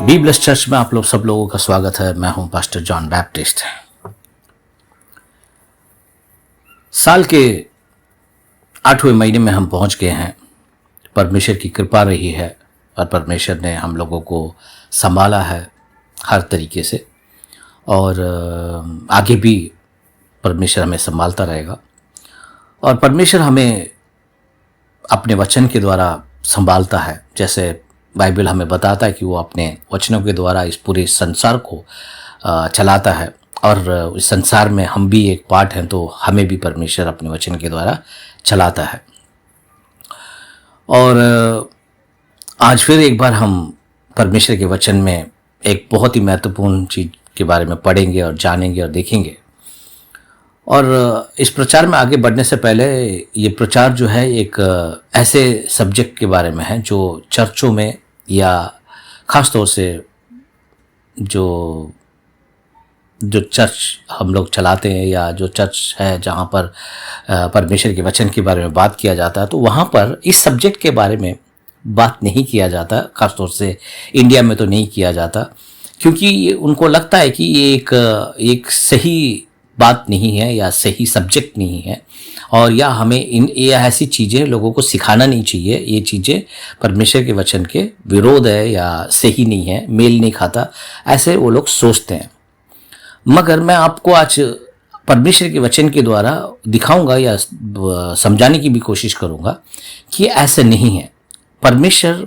Be blessed church में आप लोग सब लोगों का स्वागत है। मैं हूं पास्टर जॉन बैप्टिस्ट। साल के 8वें महीने में हम पहुंच गए हैं। परमेश्वर की कृपा रही है और परमेश्वर ने हम लोगों को संभाला है हर तरीके से, और आगे भी परमेश्वर हमें संभालता रहेगा। और परमेश्वर हमें अपने वचन के द्वारा संभालता है। जैसे बाइबल हमें बताता है कि वो अपने वचनों के द्वारा इस पूरे संसार को चलाता है, और इस संसार में हम भी एक पार्ट हैं, तो हमें भी परमेश्वर अपने वचन के द्वारा चलाता है। और आज फिर एक बार हम परमेश्वर के वचन में एक बहुत ही महत्वपूर्ण चीज़ के बारे में पढ़ेंगे और जानेंगे और देखेंगे। और इस प्रचार में आगे बढ़ने से पहले ये प्रचार जो है एक ऐसे सब्जेक्ट के बारे में है जो चर्चों में या ख़ास तौर से जो चर्च हम लोग चलाते हैं या जो चर्च है जहाँ पर परमेश्वर के वचन के बारे में बात किया जाता है, तो वहाँ पर इस सब्जेक्ट के बारे में बात नहीं किया जाता। ख़ास तौर से इंडिया में तो नहीं किया जाता, क्योंकि उनको लगता है कि ये एक सही बात नहीं है या सही सब्जेक्ट नहीं है, और या हमें ये ऐसी चीज़ें लोगों को सिखाना नहीं चाहिए। ये चीज़ें परमेश्वर के वचन के विरोध है या सही नहीं है, मेल नहीं खाता, ऐसे वो लोग सोचते हैं। मगर मैं आपको आज परमेश्वर के वचन के द्वारा दिखाऊंगा या समझाने की भी कोशिश करूंगा कि ऐसे नहीं है। परमेश्वर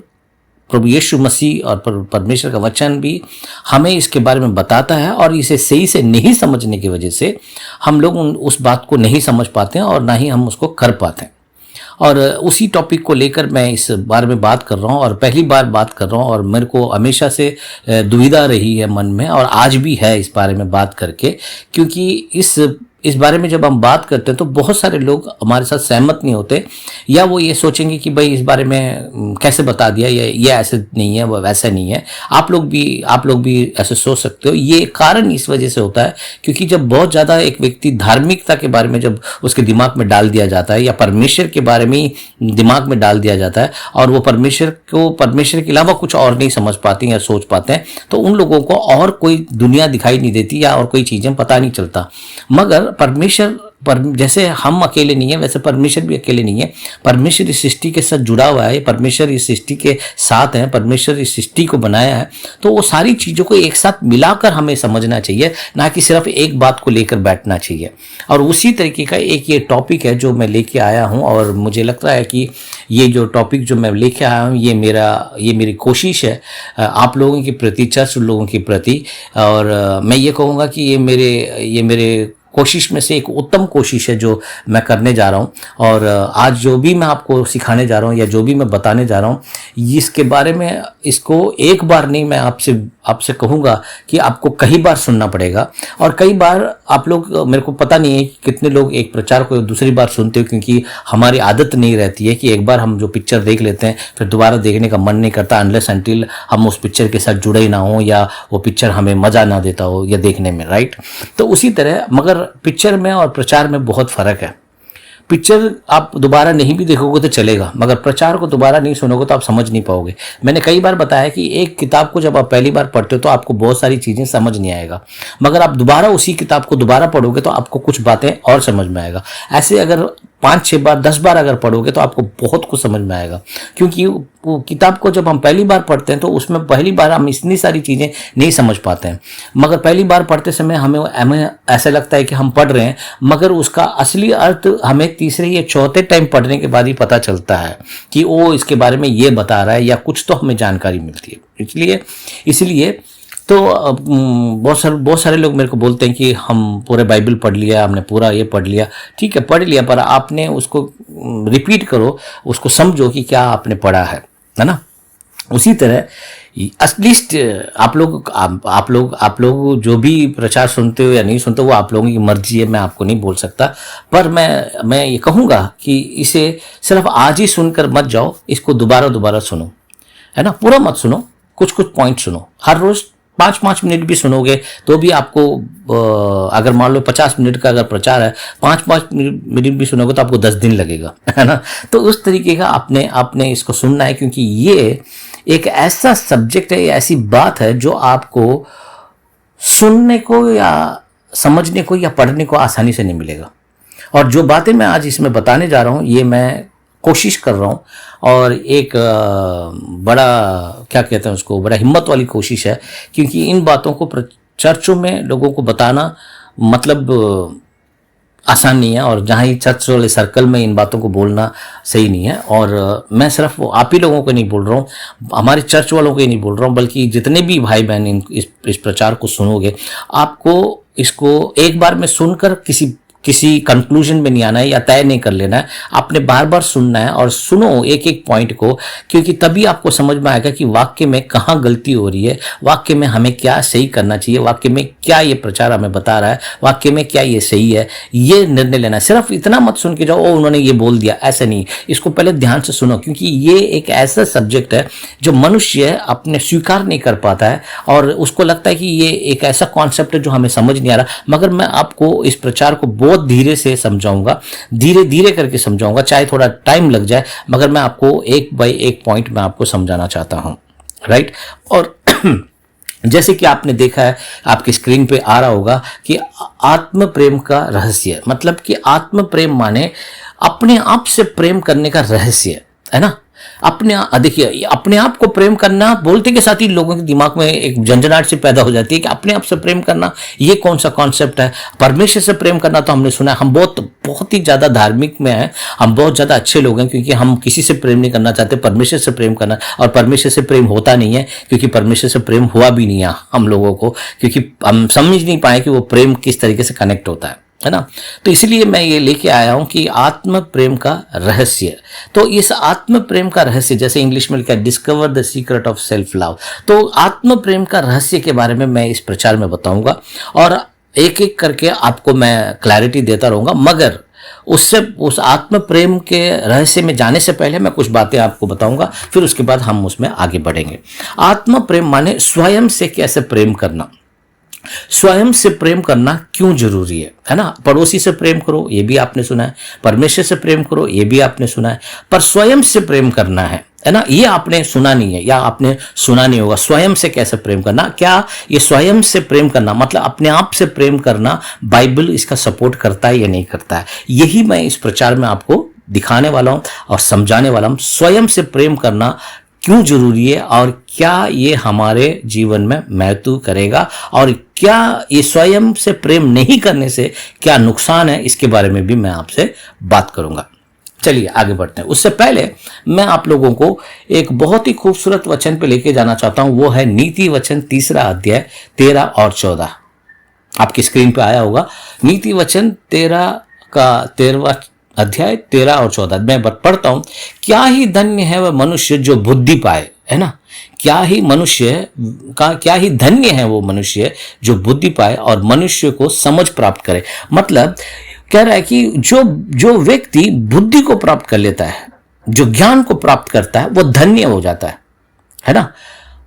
प्रभु यीशु मसीह और परमेश्वर का वचन भी हमें इसके बारे में बताता है, और इसे सही से नहीं समझने की वजह से हम लोग उस बात को नहीं समझ पाते हैं और ना ही हम उसको कर पाते हैं। और उसी टॉपिक को लेकर मैं इस बारे में बात कर रहा हूँ, और पहली बार बात कर रहा हूँ, और मेरे को हमेशा से दुविधा रही है मन में, और आज भी है इस बारे में बात करके। क्योंकि इस बारे में जब हम बात करते हैं तो बहुत सारे लोग हमारे साथ सहमत नहीं होते, या वो ये सोचेंगे कि भाई इस बारे में कैसे बता दिया, ये ऐसे नहीं है, वो वैसा नहीं है। आप लोग भी ऐसे सोच सकते हो। ये कारण इस वजह से होता है क्योंकि जब बहुत ज़्यादा एक व्यक्ति धार्मिकता के बारे में जब उसके दिमाग में डाल दिया जाता है, या परमेश्वर के बारे में ही दिमाग में डाल दिया जाता है, और वो परमेश्वर के अलावा कुछ और नहीं समझ पाते हैं या सोच पाते हैं, तो उन लोगों को और कोई दुनिया दिखाई नहीं देती या और कोई चीज़ें पता नहीं चलता। मगर परमेश्वर जैसे हम अकेले नहीं है, वैसे परमेश्वर भी अकेले नहीं है। परमेश्वर इस सृष्टि के साथ जुड़ा हुआ है, परमेश्वर इस सृष्टि के साथ है, परमेश्वर इस सृष्टि को बनाया है। तो वो सारी चीज़ों को एक साथ मिलाकर हमें समझना चाहिए, ना कि सिर्फ एक बात को लेकर बैठना चाहिए। और उसी तरीके का एक ये टॉपिक है जो मैं लेके आया हूँ, और मुझे लगता है कि ये जो टॉपिक जो मैं लेके आया हूँ ये मेरी कोशिश है आप लोगों के प्रति, चर्च लोगों के प्रति। और मैं ये कहूँगा कि ये मेरे कोशिश में से एक उत्तम कोशिश है जो मैं करने जा रहा हूँ। और आज जो भी मैं आपको सिखाने जा रहा हूँ या जो भी मैं बताने जा रहा हूँ, इसके बारे में इसको एक बार नहीं, मैं आपसे कहूँगा कि आपको कई बार सुनना पड़ेगा। और कई बार आप लोग, मेरे को पता नहीं है कि कितने लोग एक प्रचार को दूसरी बार सुनते हो, क्योंकि हमारी आदत नहीं रहती है कि एक बार हम जो पिक्चर देख लेते हैं फिर दोबारा देखने का मन नहीं करता, अनलेस अनटिल हम उस पिक्चर के साथ जुड़े ही ना हो या वो पिक्चर हमें मज़ा ना देता हो या देखने में, राइट। तो उसी तरह मगर पिक्चर में और प्रचार में बहुत फ़र्क है। पिक्चर आप दोबारा नहीं भी देखोगे तो चलेगा, मगर प्रचार को दोबारा नहीं सुनोगे तो आप समझ नहीं पाओगे। मैंने कई बार बताया कि एक किताब को जब आप पहली बार पढ़ते हो तो आपको बहुत सारी चीज़ें समझ नहीं आएगा, मगर आप दोबारा उसी किताब को दोबारा पढ़ोगे तो आपको कुछ बातें और समझ में आएगा। ऐसे अगर 5-6 बार 10 बार अगर पढ़ोगे तो आपको बहुत कुछ समझ में आएगा। क्योंकि वो किताब को जब हम पहली बार पढ़ते हैं तो उसमें पहली बार हम इतनी सारी चीज़ें नहीं समझ पाते हैं, मगर पहली बार पढ़ते समय हमें ऐसा लगता है कि हम पढ़ रहे हैं, मगर उसका असली अर्थ हमें तीसरे या चौथे टाइम पढ़ने के बाद ही पता चलता है कि वो इसके बारे में ये बता रहा है, या कुछ तो हमें जानकारी मिलती है। इसलिए तो बहुत सारे लोग मेरे को बोलते हैं कि हम पूरे बाइबल पढ़ लिया, हमने पूरा ये पढ़ लिया। ठीक है, पढ़ लिया, पर आपने उसको रिपीट करो, उसको समझो कि क्या आपने पढ़ा है ना। उसी तरह एटलीस्ट आप लोग जो भी प्रचार सुनते हो या नहीं सुनते हो वो आप लोगों की मर्जी है, मैं आपको नहीं बोल सकता। पर मैं ये कहूँगा कि इसे सिर्फ आज ही सुनकर मत जाओ, इसको दोबारा सुनो, है ना। पूरा मत सुनो, कुछ पॉइंट सुनो। हर रोज 5-5 मिनट भी सुनोगे तो भी आपको, अगर मान लो 50 मिनट का अगर प्रचार है, 5-5 मिनट भी सुनोगे तो आपको 10 दिन लगेगा, है ना। तो उस तरीके का आपने इसको सुनना है, क्योंकि एक ऐसा सब्जेक्ट है, ऐसी बात है जो आपको सुनने को या समझने को या पढ़ने को आसानी से नहीं मिलेगा। और जो बातें मैं आज इसमें बताने जा रहा हूँ, ये मैं कोशिश कर रहा हूँ, और एक बड़ा, क्या कहते हैं उसको, बड़ा हिम्मत वाली कोशिश है, क्योंकि इन बातों को चर्चों में लोगों को बताना मतलब आसान नहीं है, और जहाँ ही चर्च वाले सर्कल में इन बातों को बोलना सही नहीं है। और मैं सिर्फ आप ही लोगों को नहीं बोल रहा हूँ, हमारे चर्च वालों को ही नहीं बोल रहा हूँ, बल्कि जितने भी भाई बहन इस प्रचार को सुनोगे, आपको इसको एक बार में सुनकर किसी कंक्लूजन में नहीं आना है या तय नहीं कर लेना है। आपने बार बार सुनना है और सुनो एक एक पॉइंट को, क्योंकि तभी आपको समझ में आएगा कि वाक्य में कहाँ गलती हो रही है, वाक्य में हमें क्या सही करना चाहिए, वाक्य में क्या ये प्रचार हमें बता रहा है, वाक्य में क्या ये सही है, ये निर्णय लेना है। सिर्फ इतना मत सुन के जाओ ओ उन्होंने ये बोल दिया, ऐसा नहीं। इसको पहले ध्यान से सुनो, क्योंकि ये एक ऐसा सब्जेक्ट है जो मनुष्य अपने स्वीकार नहीं कर पाता है, और उसको लगता है कि ये एक ऐसा कॉन्सेप्ट है जो हमें समझ नहीं आ रहा। मगर मैं आपको इस प्रचार को बहुत धीरे से समझाऊंगा, धीरे धीरे करके समझाऊंगा, चाहे थोड़ा टाइम लग जाए, मगर मैं आपको एक बाय एक पॉइंट में आपको समझाना चाहता हूं, राइट। और जैसे कि आपने देखा है, आपकी स्क्रीन पे आ रहा होगा कि आत्म प्रेम का रहस्य, मतलब कि आत्म प्रेम माने अपने आप से प्रेम करने का रहस्य, है ना। देखिए, अपने आप को प्रेम करना बोलते के साथ ही लोगों के दिमाग में एक झंझनाहट से पैदा हो जाती है कि अपने आप से प्रेम करना ये कौन सा कॉन्सेप्ट है। परमेश्वर से प्रेम करना तो हमने सुना है, हम बहुत ही ज्यादा धार्मिक में हैं, हम बहुत ज्यादा अच्छे लोग हैं, क्योंकि हम किसी से प्रेम नहीं करना चाहते, परमेश्वर से प्रेम करना। और परमेश्वर से प्रेम होता नहीं है, क्योंकि परमेश्वर से प्रेम हुआ भी नहीं है हम लोगों को, क्योंकि हम समझ नहीं पाए कि वो प्रेम किस तरीके से कनेक्ट होता है ना। तो इसलिए मैं ये लेके आया हूं कि आत्म प्रेम का रहस्य। तो इस आत्म प्रेम का रहस्य, जैसे इंग्लिश में लिखा है discover the secret of self love, तो आत्म प्रेम का रहस्य के बारे में मैं इस प्रचार में बताऊंगा, और एक एक करके आपको मैं क्लैरिटी देता रहूंगा। मगर उस आत्म प्रेम के रहस्य में जाने से पहले मैं कुछ बातें आपको बताऊंगा, फिर उसके बाद हम उसमें आगे बढ़ेंगे। आत्म प्रेम माने स्वयं से कैसे प्रेम करना। स्वयं से प्रेम करना क्यों जरूरी है ना। पड़ोसी से प्रेम करो, ये भी आपने सुना है, परमेश्वर से प्रेम करो, ये भी आपने सुना है, पर स्वयं से प्रेम करना है ना, ये आपने सुना नहीं है या आपने सुना नहीं होगा। स्वयं से कैसे प्रेम करना, क्या ये स्वयं से प्रेम करना मतलब अपने आप से प्रेम करना, बाइबल इसका सपोर्ट करता है या नहीं करता है, यही मैं इस प्रचार में आपको दिखाने वाला हूं और समझाने वाला हूं। स्वयं से प्रेम करना क्यों जरूरी है, और क्या ये हमारे जीवन में महत्व करेगा, और क्या ये स्वयं से प्रेम नहीं करने से क्या नुकसान है, इसके बारे में भी मैं आपसे बात करूंगा। चलिए आगे बढ़ते हैं। उससे पहले मैं आप लोगों को एक बहुत ही खूबसूरत वचन पे लेके जाना चाहता हूं, वो है नीति वचन 3 अध्याय 13 और 14। आपकी स्क्रीन पे आया होगा, नीति वचन 13 अध्याय 13 और 14 मैं पढ़ता हूं। क्या ही धन्य है वह मनुष्य जो बुद्धि पाए, है ना। क्या ही धन्य है वो मनुष्य जो बुद्धि पाए और मनुष्य को समझ प्राप्त करे। मतलब कह रहा है कि जो व्यक्ति बुद्धि को प्राप्त कर लेता है, जो ज्ञान को प्राप्त करता है, वो धन्य हो जाता है ना।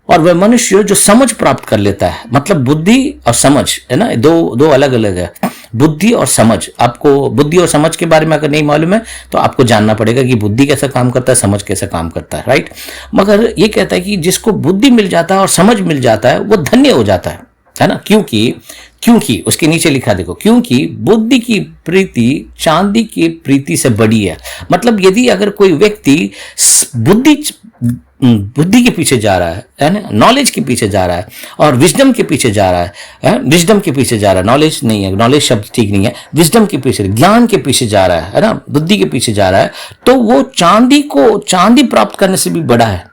और वह मनुष्य जो समझ प्राप्त कर लेता है, मतलब बुद्धि और समझ, है ना, दो अलग अलग है, बुद्धि और समझ। आपको बुद्धि और समझ के बारे में अगर नहीं मालूम है तो आपको जानना पड़ेगा कि बुद्धि कैसे काम करता है, समझ कैसे काम करता है, राइट। मगर ये कहता है कि जिसको बुद्धि मिल जाता है और समझ मिल जाता है, वो धन्य हो जाता है ना। क्योंकि उसके नीचे लिखा देखो, क्योंकि बुद्धि की प्रीति चांदी की प्रीति से बड़ी है। मतलब यदि अगर कोई व्यक्ति बुद्धि के पीछे जा रहा है ना, नॉलेज के पीछे जा रहा है और विजडम के पीछे जा रहा है, विजडम के पीछे जा रहा है, नॉलेज नहीं है, नॉलेज शब्द ठीक नहीं है, विजडम के पीछे, ज्ञान के पीछे जा रहा है ना, बुद्धि के पीछे जा रहा है, तो वो चांदी प्राप्त करने से भी बड़ा है।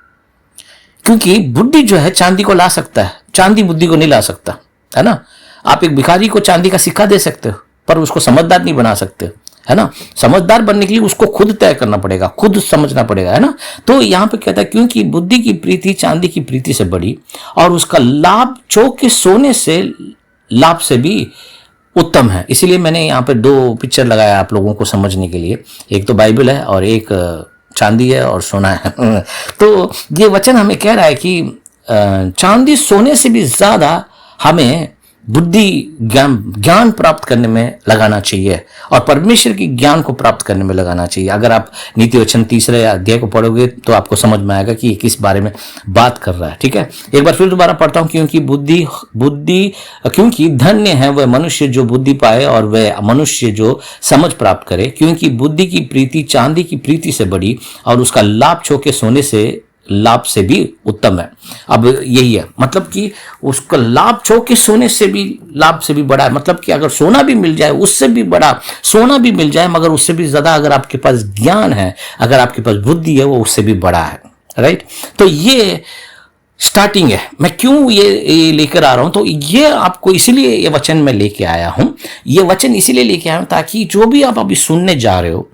क्योंकि बुद्धि जो है चांदी को ला सकता है, चांदी बुद्धि को नहीं ला सकता, है ना। आप एक भिखारी को चांदी का सिक्का दे सकते हो, पर उसको समझदार नहीं बना सकते, है ना। समझदार बनने के लिए उसको खुद तय करना पड़ेगा, खुद समझना पड़ेगा, है ना। तो यहां पे कहता है क्योंकि बुद्धि की प्रीति चांदी की प्रीति से बड़ी, और उसका लाभ चौक के सोने से लाभ से भी उत्तम है। इसीलिए मैंने यहाँ पे 2 पिक्चर लगाया आप लोगों को समझने के लिए, एक तो बाइबल है और एक चांदी है और सोना है। तो ये वचन हमें कह रहा है कि चांदी सोने से भी ज्यादा हमें बुद्धि ज्ञान प्राप्त करने में लगाना चाहिए और परमेश्वर की ज्ञान को प्राप्त करने में लगाना चाहिए। अगर आप नीति वचन 3 अध्याय को पढ़ोगे तो आपको समझ में आएगा कि ये किस बारे में बात कर रहा है। ठीक है, एक बार फिर दोबारा पढ़ता हूं। क्योंकि धन्य है वह मनुष्य जो बुद्धि पाए और वह मनुष्य जो समझ प्राप्त करे, क्योंकि बुद्धि की प्रीति चांदी की प्रीति से बड़ी और उसका लाभ छोके सोने से लाभ से भी उत्तम है। अब यही है, मतलब कि उसका लाभ चौके सोने से भी लाभ से भी बड़ा है। मतलब कि अगर सोना भी मिल जाए, उससे भी बड़ा सोना भी मिल जाए, मगर उससे भी ज्यादा अगर आपके पास ज्ञान है, अगर आपके पास बुद्धि है, वो उससे भी बड़ा है। राइट, तो ये स्टार्टिंग है। मैं क्यों ये लेकर आ रहा हूं, तो ये आपको इसलिए ये वचन मैं लेके आया हूं। ये वचन इसीलिए लेके आया हूं ताकि जो भी आप अभी सुनने जा रहे हो,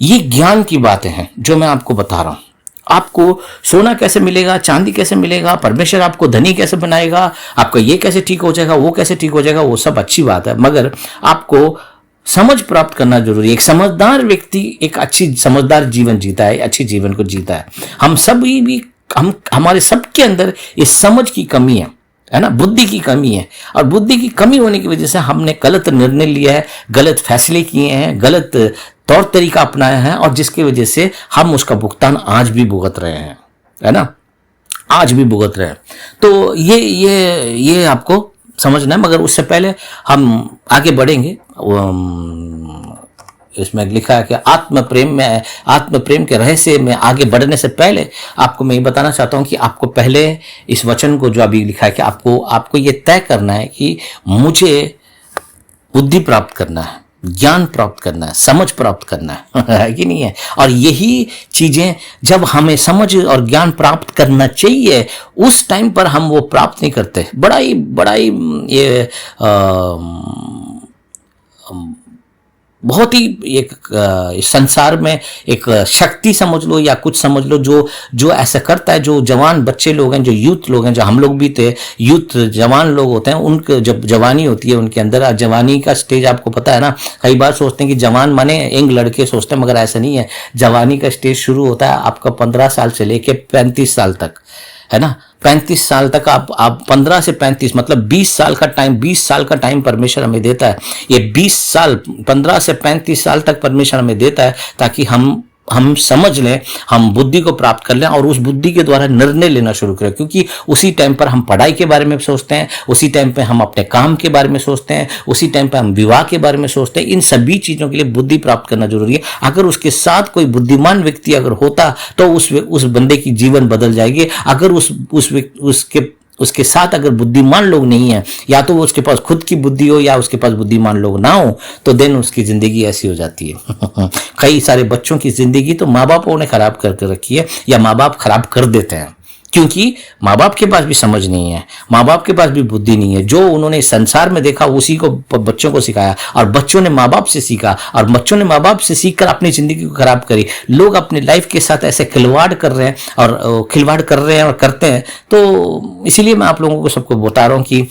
ये ज्ञान की बातें हैं जो मैं आपको बता रहा हूं। आपको सोना कैसे मिलेगा, चांदी कैसे मिलेगा, परमेश्वर आपको धनी कैसे बनाएगा, आपका ये कैसे ठीक हो जाएगा, वो कैसे ठीक हो जाएगा, वो सब अच्छी बात है, मगर आपको समझ प्राप्त करना जरूरी है। एक समझदार व्यक्ति एक अच्छी समझदार जीवन जीता है, अच्छी जीवन को जीता है। हम सभी भी हमारे सबके अंदर इस समझ की कमी है ना, बुद्धि की कमी है। और बुद्धि की कमी होने की वजह से हमने गलत निर्णय लिया है, गलत फैसले किए हैं, गलत तौर तरीका अपनाया है, और जिसकी वजह से हम उसका भुगतान आज भी भुगत रहे हैं, है ना, आज भी भुगत रहे हैं। तो ये आपको समझना है। मगर उससे पहले हम आगे बढ़ेंगे। इसमें लिखा है कि आत्म प्रेम के रहस्य में आगे बढ़ने से पहले आपको मैं ये बताना चाहता हूं कि आपको पहले इस वचन को जो अभी लिखा है कि आपको ये तय करना है कि मुझे बुद्धि प्राप्त करना है, ज्ञान प्राप्त करना है, समझ प्राप्त करना है कि नहीं है। और यही चीजें जब हमें समझ और ज्ञान प्राप्त करना चाहिए, उस टाइम पर हम वो प्राप्त नहीं करते। बड़ा ही ये बहुत ही एक संसार में एक शक्ति समझ लो या कुछ समझ लो जो ऐसा करता है। जो जवान बच्चे लोग हैं, जो यूथ लोग हैं, जो हम लोग भी थे, यूथ जवान लोग होते हैं, उनके जब जवानी होती है उनके अंदर, जवानी का स्टेज आपको पता है ना। कई बार सोचते हैं कि जवान माने यंग लड़के सोचते हैं, मगर ऐसा नहीं है। जवानी का स्टेज शुरू होता है आपका 15 साल से लेके 35 साल तक, है ना। 35 साल तक आप 15 से 35 मतलब 20 साल का टाइम परमेश्वर हमें देता है। ये 20 साल 15 से 35 साल तक परमेश्वर हमें देता है ताकि हम समझ लें, हम बुद्धि को प्राप्त कर लें और उस बुद्धि के द्वारा निर्णय लेना शुरू करें। क्योंकि उसी टाइम पर हम पढ़ाई के बारे में सोचते हैं, उसी टाइम पे हम अपने काम के बारे में सोचते हैं, उसी टाइम पे हम विवाह के बारे में सोचते हैं। इन सभी चीजों के लिए बुद्धि प्राप्त करना जरूरी है। अगर उसके साथ कोई बुद्धिमान व्यक्ति अगर होता तो उस बंदे की जीवन बदल जाएगी। अगर उसके साथ अगर बुद्धिमान लोग नहीं है, या तो वो उसके पास खुद की बुद्धि हो या उसके पास बुद्धिमान लोग ना हो, तो देन उसकी जिंदगी ऐसी हो जाती है। कई सारे बच्चों की जिंदगी तो माँ बापों ने खराब करके रखी है, या माँ बाप खराब कर देते हैं, क्योंकि माँ बाप के पास भी समझ नहीं है, माँ बाप के पास भी बुद्धि नहीं है। जो उन्होंने संसार में देखा उसी को बच्चों को सिखाया, और बच्चों ने माँ बाप से सीखा, और बच्चों ने माँ बाप से सीखकर अपनी जिंदगी को खराब करी। लोग अपनी लाइफ के साथ ऐसे खिलवाड़ कर रहे हैं और करते हैं। तो इसीलिए मैं आप लोगों को सबको बता रहा हूँ कि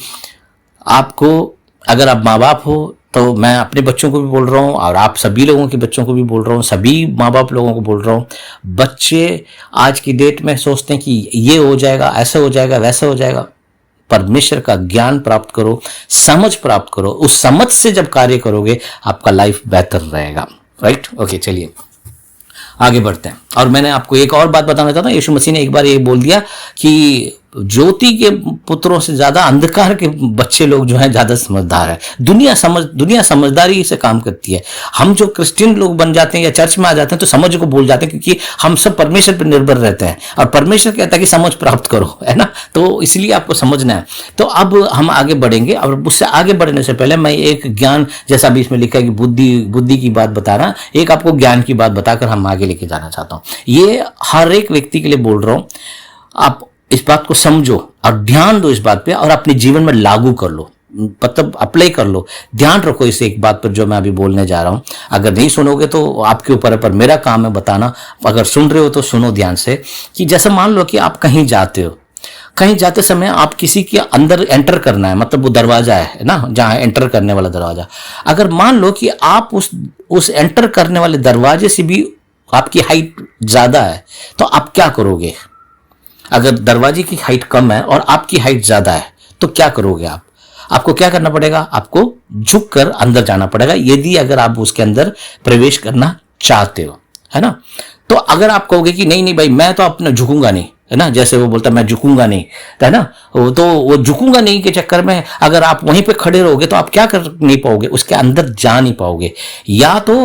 आपको, अगर आप माँ बाप हो, तो मैं अपने बच्चों को भी बोल रहा हूँ और आप सभी लोगों के बच्चों को भी बोल रहा हूँ, सभी माँ बाप लोगों को बोल रहा हूँ। बच्चे आज की डेट में सोचते हैं कि ये हो जाएगा, ऐसा हो जाएगा, वैसा हो जाएगा। परमेश्वर का ज्ञान प्राप्त करो, समझ प्राप्त करो। उस समझ से जब कार्य करोगे आपका लाइफ बेहतर रहेगा। राइट, ओके, चलिए आगे बढ़ते हैं। और मैंने आपको एक और बात बताना चाहता हूँ। यीशु मसीह ने एक बार ये बोल दिया कि ज्योति के पुत्रों से ज्यादा अंधकार के बच्चे लोग जो हैं ज्यादा समझदार है। दुनिया समझदारी से काम करती है। हम जो क्रिश्चियन लोग बन जाते हैं या चर्च में आ जाते हैं तो समझ को भूल जाते हैं, क्योंकि हम सब परमेश्वर पर निर्भर रहते हैं और परमेश्वर कहता है कि समझ प्राप्त करो, है ना। तो इसलिए आपको समझना है। तो अब हम आगे बढ़ेंगे, और उससे आगे बढ़ने से पहले मैं एक ज्ञान, जैसा अभी इसमें लिखा है कि बुद्धि की बात बता रहा, एक आपको ज्ञान की बात बताकर हम आगे लेके जाना चाहता हूँ। ये हर एक व्यक्ति के लिए बोल रहा हूँ। आप इस बात को समझो और ध्यान दो इस बात पे, और अपने जीवन में लागू कर लो, मतलब अप्लाई कर लो। ध्यान रखो इस एक बात पर जो मैं अभी बोलने जा रहा हूं। अगर नहीं सुनोगे तो आपके ऊपर है, पर मेरा काम है बताना। अगर सुन रहे हो तो सुनो ध्यान से। कि जैसे मान लो कि आप कहीं जाते हो, कहीं जाते समय आप किसी के अंदर एंटर करना है, मतलब वो दरवाजा है ना, जहां एंटर करने वाला दरवाजा। अगर मान लो कि आप उस एंटर करने वाले दरवाजे से भी आपकी हाइट ज्यादा है, तो आप क्या करोगे? अगर दरवाजे की हाइट कम है और आपकी हाइट ज्यादा है तो क्या करोगे आप? आपको क्या करना पड़ेगा, आपको झुक कर अंदर जाना पड़ेगा, यदि अगर आप उसके अंदर प्रवेश करना चाहते हो, है ना। तो अगर आप कहोगे कि नहीं नहीं भाई मैं तो अपना झुकूंगा नहीं, है ना, जैसे वो बोलता मैं झुकूंगा नहीं, है ना, तो वो झुकूंगा नहीं के चक्कर में अगर आप वहीं पे खड़े रहोगे तो आप क्या कर नहीं पाओगे, उसके अंदर जा नहीं पाओगे। या तो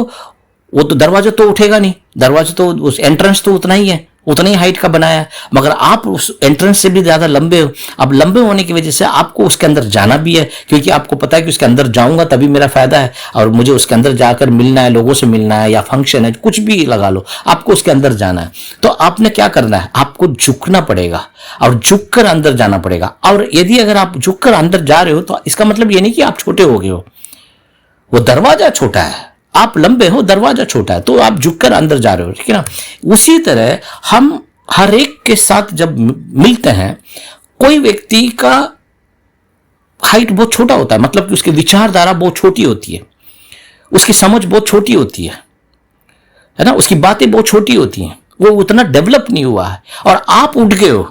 वो तो दरवाजा तो उठेगा नहीं, दरवाजा तो उस एंट्रेंस तो उतना ही है, उतना ही हाइट का बनाया है, मगर आप उस एंट्रेंस से भी ज्यादा लंबे हो। अब लंबे होने की वजह से आपको उसके अंदर जाना भी है, क्योंकि आपको पता है कि उसके अंदर जाऊंगा तभी मेरा फायदा है, और मुझे उसके अंदर जाकर मिलना है, लोगों से मिलना है, या फंक्शन है, कुछ भी लगा लो, आपको उसके अंदर जाना है। तो आपने क्या करना है, आपको झुकना पड़ेगा और झुककर अंदर जाना पड़ेगा। और यदि अगर आप झुककर अंदर जा रहे हो तो इसका मतलब ये नहीं कि आप छोटे हो गए हो, वो दरवाजा छोटा है, आप लंबे हो, दरवाजा छोटा है, तो आप झुककर अंदर जा रहे हो, ठीक है ना। उसी तरह हम हर एक के साथ जब मिलते हैं, कोई व्यक्ति का हाइट बहुत छोटा होता है, मतलब कि उसकी विचारधारा बहुत छोटी होती है, उसकी समझ बहुत छोटी होती है ना, उसकी बातें बहुत छोटी होती हैं, वो उतना डेवलप नहीं हुआ है। और आप उठ गए हो,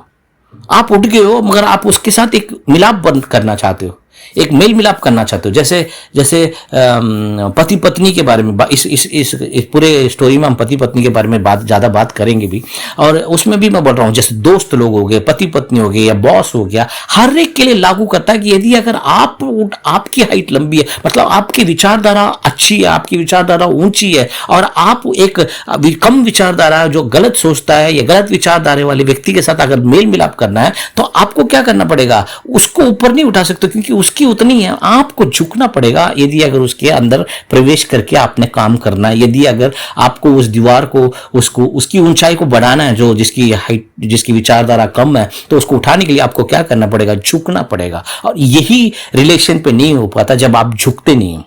आप उठ गए हो, मगर आप उसके साथ एक मिलाप बंद करना चाहते हो, एक मेल मिलाप करना चाहते हो। जैसे जैसे पति पत्नी के बारे में इस पूरे स्टोरी में हम पति पत्नी के बारे में ज्यादा बात करेंगे भी, और उसमें भी मैं बोल रहा हूं जैसे दोस्त लोग हो गए, पति पत्नी हो गए, या बॉस हो गया, हर एक के लिए लागू करता है कि यदि अगर आपकी हाइट लंबी है, मतलब आपकी विचारधारा अच्छी है, आपकी विचारधारा ऊंची है, और आप एक कम विचारधारा जो गलत सोचता है या गलत विचारधारा वाले व्यक्ति के साथ अगर मेल मिलाप करना है, तो आपको क्या करना पड़ेगा, उसको ऊपर नहीं उठा सकते, क्योंकि उसकी उतनी है, आपको झुकना पड़ेगा। यदि अगर उसके अंदर प्रवेश करके आपने काम करना है, यदि अगर आपको उस दीवार को, उसको, उसकी ऊंचाई को बढ़ाना है, जो जिसकी हाइट, जिसकी विचारधारा कम है, तो उसको उठाने के लिए आपको क्या करना पड़ेगा, झुकना पड़ेगा। और यही रिलेशन पे नहीं हो पाता जब आप झुकते नहीं हो,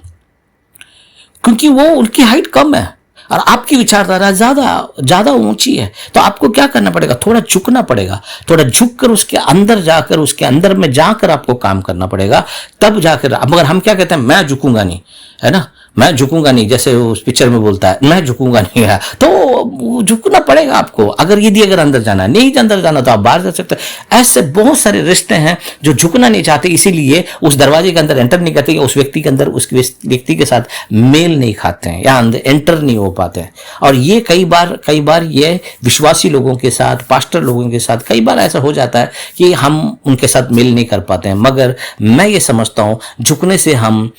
क्योंकि वो उनकी हाइट कम है और आपकी विचारधारा ज्यादा ऊंची है। तो आपको क्या करना पड़ेगा, थोड़ा झुकना पड़ेगा, थोड़ा झुककर उसके अंदर जाकर, उसके अंदर में जाकर आपको काम करना पड़ेगा, तब जाकर। मगर हम क्या कहते हैं, मैं झुकूंगा नहीं, है ना, मैं झुकूंगा नहीं, जैसे उस पिक्चर में बोलता है मैं झुकूंगा नहीं है, तो झुकना पड़ेगा आपको। अगर यदि अगर अंदर जाना है, नहीं अंदर जाना तो आप बाहर जा सकते हैं। ऐसे बहुत सारे रिश्ते हैं जो झुकना नहीं चाहते, इसीलिए उस दरवाजे के अंदर एंटर नहीं करते, या उस व्यक्ति के अंदर, उस व्यक्ति के साथ मेल नहीं खाते हैं, या अंदर एंटर नहीं हो पाते हैं। और ये कई बार ये विश्वासी लोगों के साथ, पास्टर लोगों के साथ कई बार ऐसा हो जाता है कि हम उनके साथ मेल नहीं कर पाते हैं। मगर मैं ये समझता हूं, झुकने से हम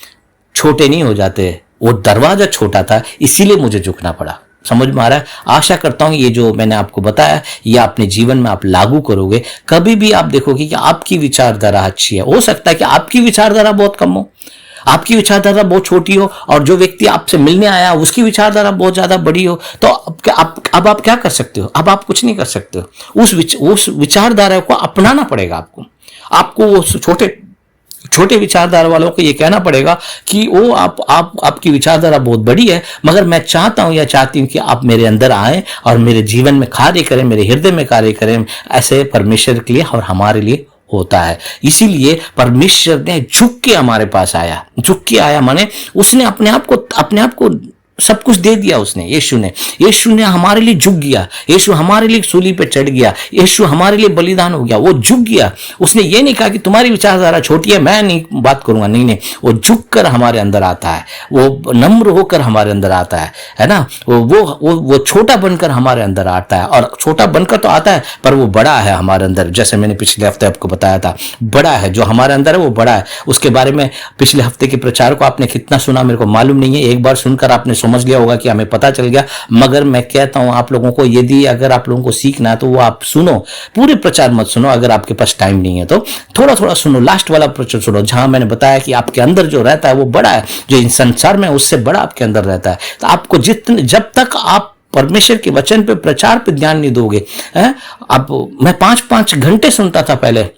छोटे नहीं हो जाते, वो दरवाजा छोटा था इसीलिए मुझे झुकना पड़ा। समझ में आ रहा है? आशा करता हूं ये जो मैंने आपको बताया, ये अपने जीवन में आप लागू करोगे। कभी भी आप देखोगे कि आपकी विचारधारा अच्छी है, हो सकता है कि आपकी विचारधारा बहुत कम हो, आपकी विचारधारा बहुत छोटी हो, और जो व्यक्ति आपसे मिलने आया उसकी विचारधारा बहुत ज्यादा बड़ी हो, तो अब आप क्या कर सकते हो? अब आप कुछ नहीं कर सकते हो। उस विचारधारा को अपनाना पड़ेगा आपको वो छोटे विचारधारा वालों को ये कहना पड़ेगा कि वो आपकी विचारधारा बहुत बड़ी है, मगर मैं चाहता हूं या चाहती हूं कि आप मेरे अंदर आए और मेरे जीवन में कार्य करें, मेरे हृदय में कार्य करें। ऐसे परमेश्वर के लिए और हमारे लिए होता है। इसीलिए परमेश्वर ने झुक के हमारे पास आया, झुक के आया माने उसने अपने आप को सब कुछ दे दिया। उसने, यीशु ने हमारे लिए झुक गया, यीशु हमारे लिए सूली पे चढ़ गया, यीशु हमारे लिए बलिदान हो गया, वो झुक गया। उसने ये नहीं कहा कि तुम्हारी विचारधारा छोटी है, मैं नहीं बात करूंगा, नहीं, वो झुक कर हमारे अंदर आता है, वो नम्र होकर हमारे अंदर आता है ना, वो छोटा बनकर हमारे अंदर आता है। और छोटा बनकर तो आता है, पर वो बड़ा है हमारे अंदर। जैसे मैंने पिछले हफ्ते आपको बताया था, बड़ा है, जो हमारे अंदर है वो बड़ा है। उसके बारे में पिछले हफ्ते के प्रचार को आपने कितना सुना मेरे को मालूम नहीं है, एक बार सुनकर आपने समझ लिया होगा कि हमें पता चल गया। मगर मैं कहता हूं आप लोगों को, यदि अगर आप लोगों को सीखना है तो वो आप सुनो, पूरे प्रचार मत सुनो, अगर आपके पास टाइम नहीं है तो थोड़ा थोड़ा सुनो, लास्ट वाला प्रचार सुनो, जहां मैंने बताया कि आपके अंदर जो रहता है वो बड़ा है, जो इन संसार में उससे बड़ा आपके अंदर रहता है। तो आपको जब तक आप परमेश्वर के वचन पे, प्रचार पे ध्यान नहीं दोगे, अब मैं 5-5 घंटे सुनता था पहले,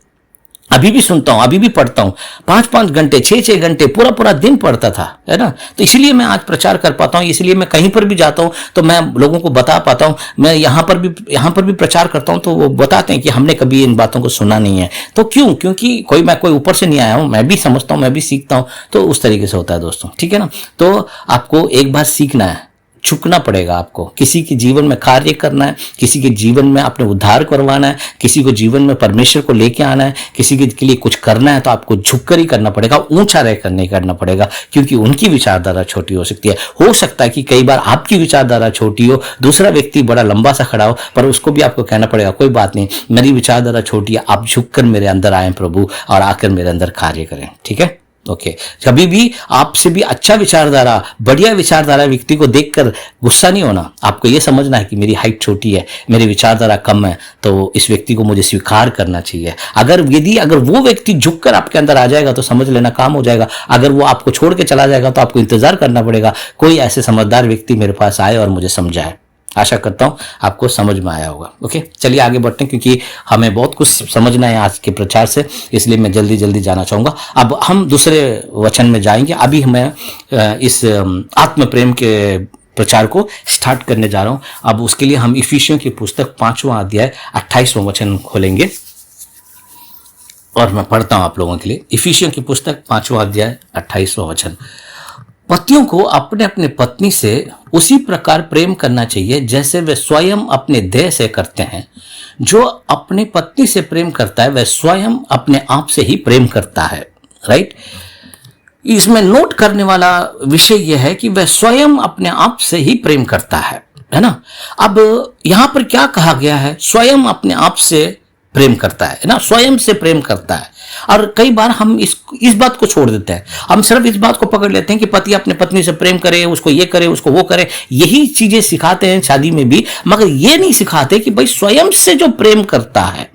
अभी भी सुनता हूं, अभी भी पढ़ता हूं, 5-5 घंटे, 6-6 घंटे, पूरा दिन पढ़ता था, है ना। तो इसीलिए मैं आज प्रचार कर पाता हूं, इसलिए मैं कहीं पर भी जाता हूं तो मैं लोगों को बता पाता हूं। मैं यहां पर भी प्रचार करता हूं तो वो बताते हैं कि हमने कभी इन बातों को सुना नहीं है। तो क्यों? क्योंकि कोई ऊपर से नहीं आया हूं, मैं भी समझता हूं, मैं भी सीखता हूं, तो उस तरीके से होता है दोस्तों, ठीक है ना। तो आपको एक बार सीखना है, झुकना पड़ेगा आपको। किसी के जीवन में कार्य करना है, किसी के जीवन में अपने उद्धार करवाना है, किसी को जीवन में परमेश्वर को लेके आना है, किसी के लिए कुछ करना है, तो आपको झुककर ही करना पड़ेगा, ऊंचा रहकर नहीं करना पड़ेगा, क्योंकि उनकी विचारधारा छोटी हो सकती है। हो सकता है कि कई बार आपकी विचारधारा छोटी हो, दूसरा व्यक्ति बड़ा लंबा सा खड़ा हो, पर उसको भी आपको कहना पड़ेगा कोई बात नहीं, मेरी विचारधारा छोटी है, आप झुककर मेरे अंदर आए प्रभु और आकर मेरे अंदर कार्य करें। ठीक है, ओके। कभी भी आपसे भी अच्छा विचारधारा, बढ़िया विचारधारा व्यक्ति को देखकर गुस्सा नहीं होना। आपको यह समझना है कि मेरी हाइट छोटी है, मेरी विचारधारा कम है, तो इस व्यक्ति को मुझे स्वीकार करना चाहिए। अगर वो व्यक्ति झुककर आपके अंदर आ जाएगा तो समझ लेना काम हो जाएगा। अगर वो आपको छोड़ के चला जाएगा तो आपको इंतजार करना पड़ेगा, कोई ऐसे समझदार व्यक्ति मेरे पास आए और मुझे समझाए। आशा करता हूं आपको समझ में आया होगा। ओके, चलिए आगे बढ़ते हैं, क्योंकि हमें बहुत कुछ समझना है आज के प्रचार से, इसलिए मैं जल्दी जल्दी जाना चाहूंगा। अब हम दूसरे वचन में जाएंगे। अभी मैं इस आत्म प्रेम के प्रचार को स्टार्ट करने जा रहा हूं। अब उसके लिए हम इफिसियों की पुस्तक 5वां अध्याय 28वां वचन खोलेंगे और मैं पढ़ता हूं आप लोगों के लिए। इफिसियों की पुस्तक 5वां अध्याय 28वां वचन। पतियों को अपने अपने पत्नी से उसी प्रकार प्रेम करना चाहिए जैसे वे स्वयं अपने देह से करते हैं। जो अपने पत्नी से प्रेम करता है वह स्वयं अपने आप से ही प्रेम करता है। राइट, इसमें नोट करने वाला विषय यह है कि वह स्वयं अपने आप से ही प्रेम करता है ना। अब यहां पर क्या कहा गया है? स्वयं अपने आप से प्रेम करता है ना, स्वयं से प्रेम करता है। और कई बार हम इस बात को छोड़ देते हैं, हम सिर्फ इस बात को पकड़ लेते हैं कि पति अपने पत्नी से प्रेम करे, उसको ये करे, उसको वो करे, यही चीजें सिखाते हैं शादी में भी, मगर ये नहीं सिखाते कि भाई स्वयं से जो प्रेम करता है,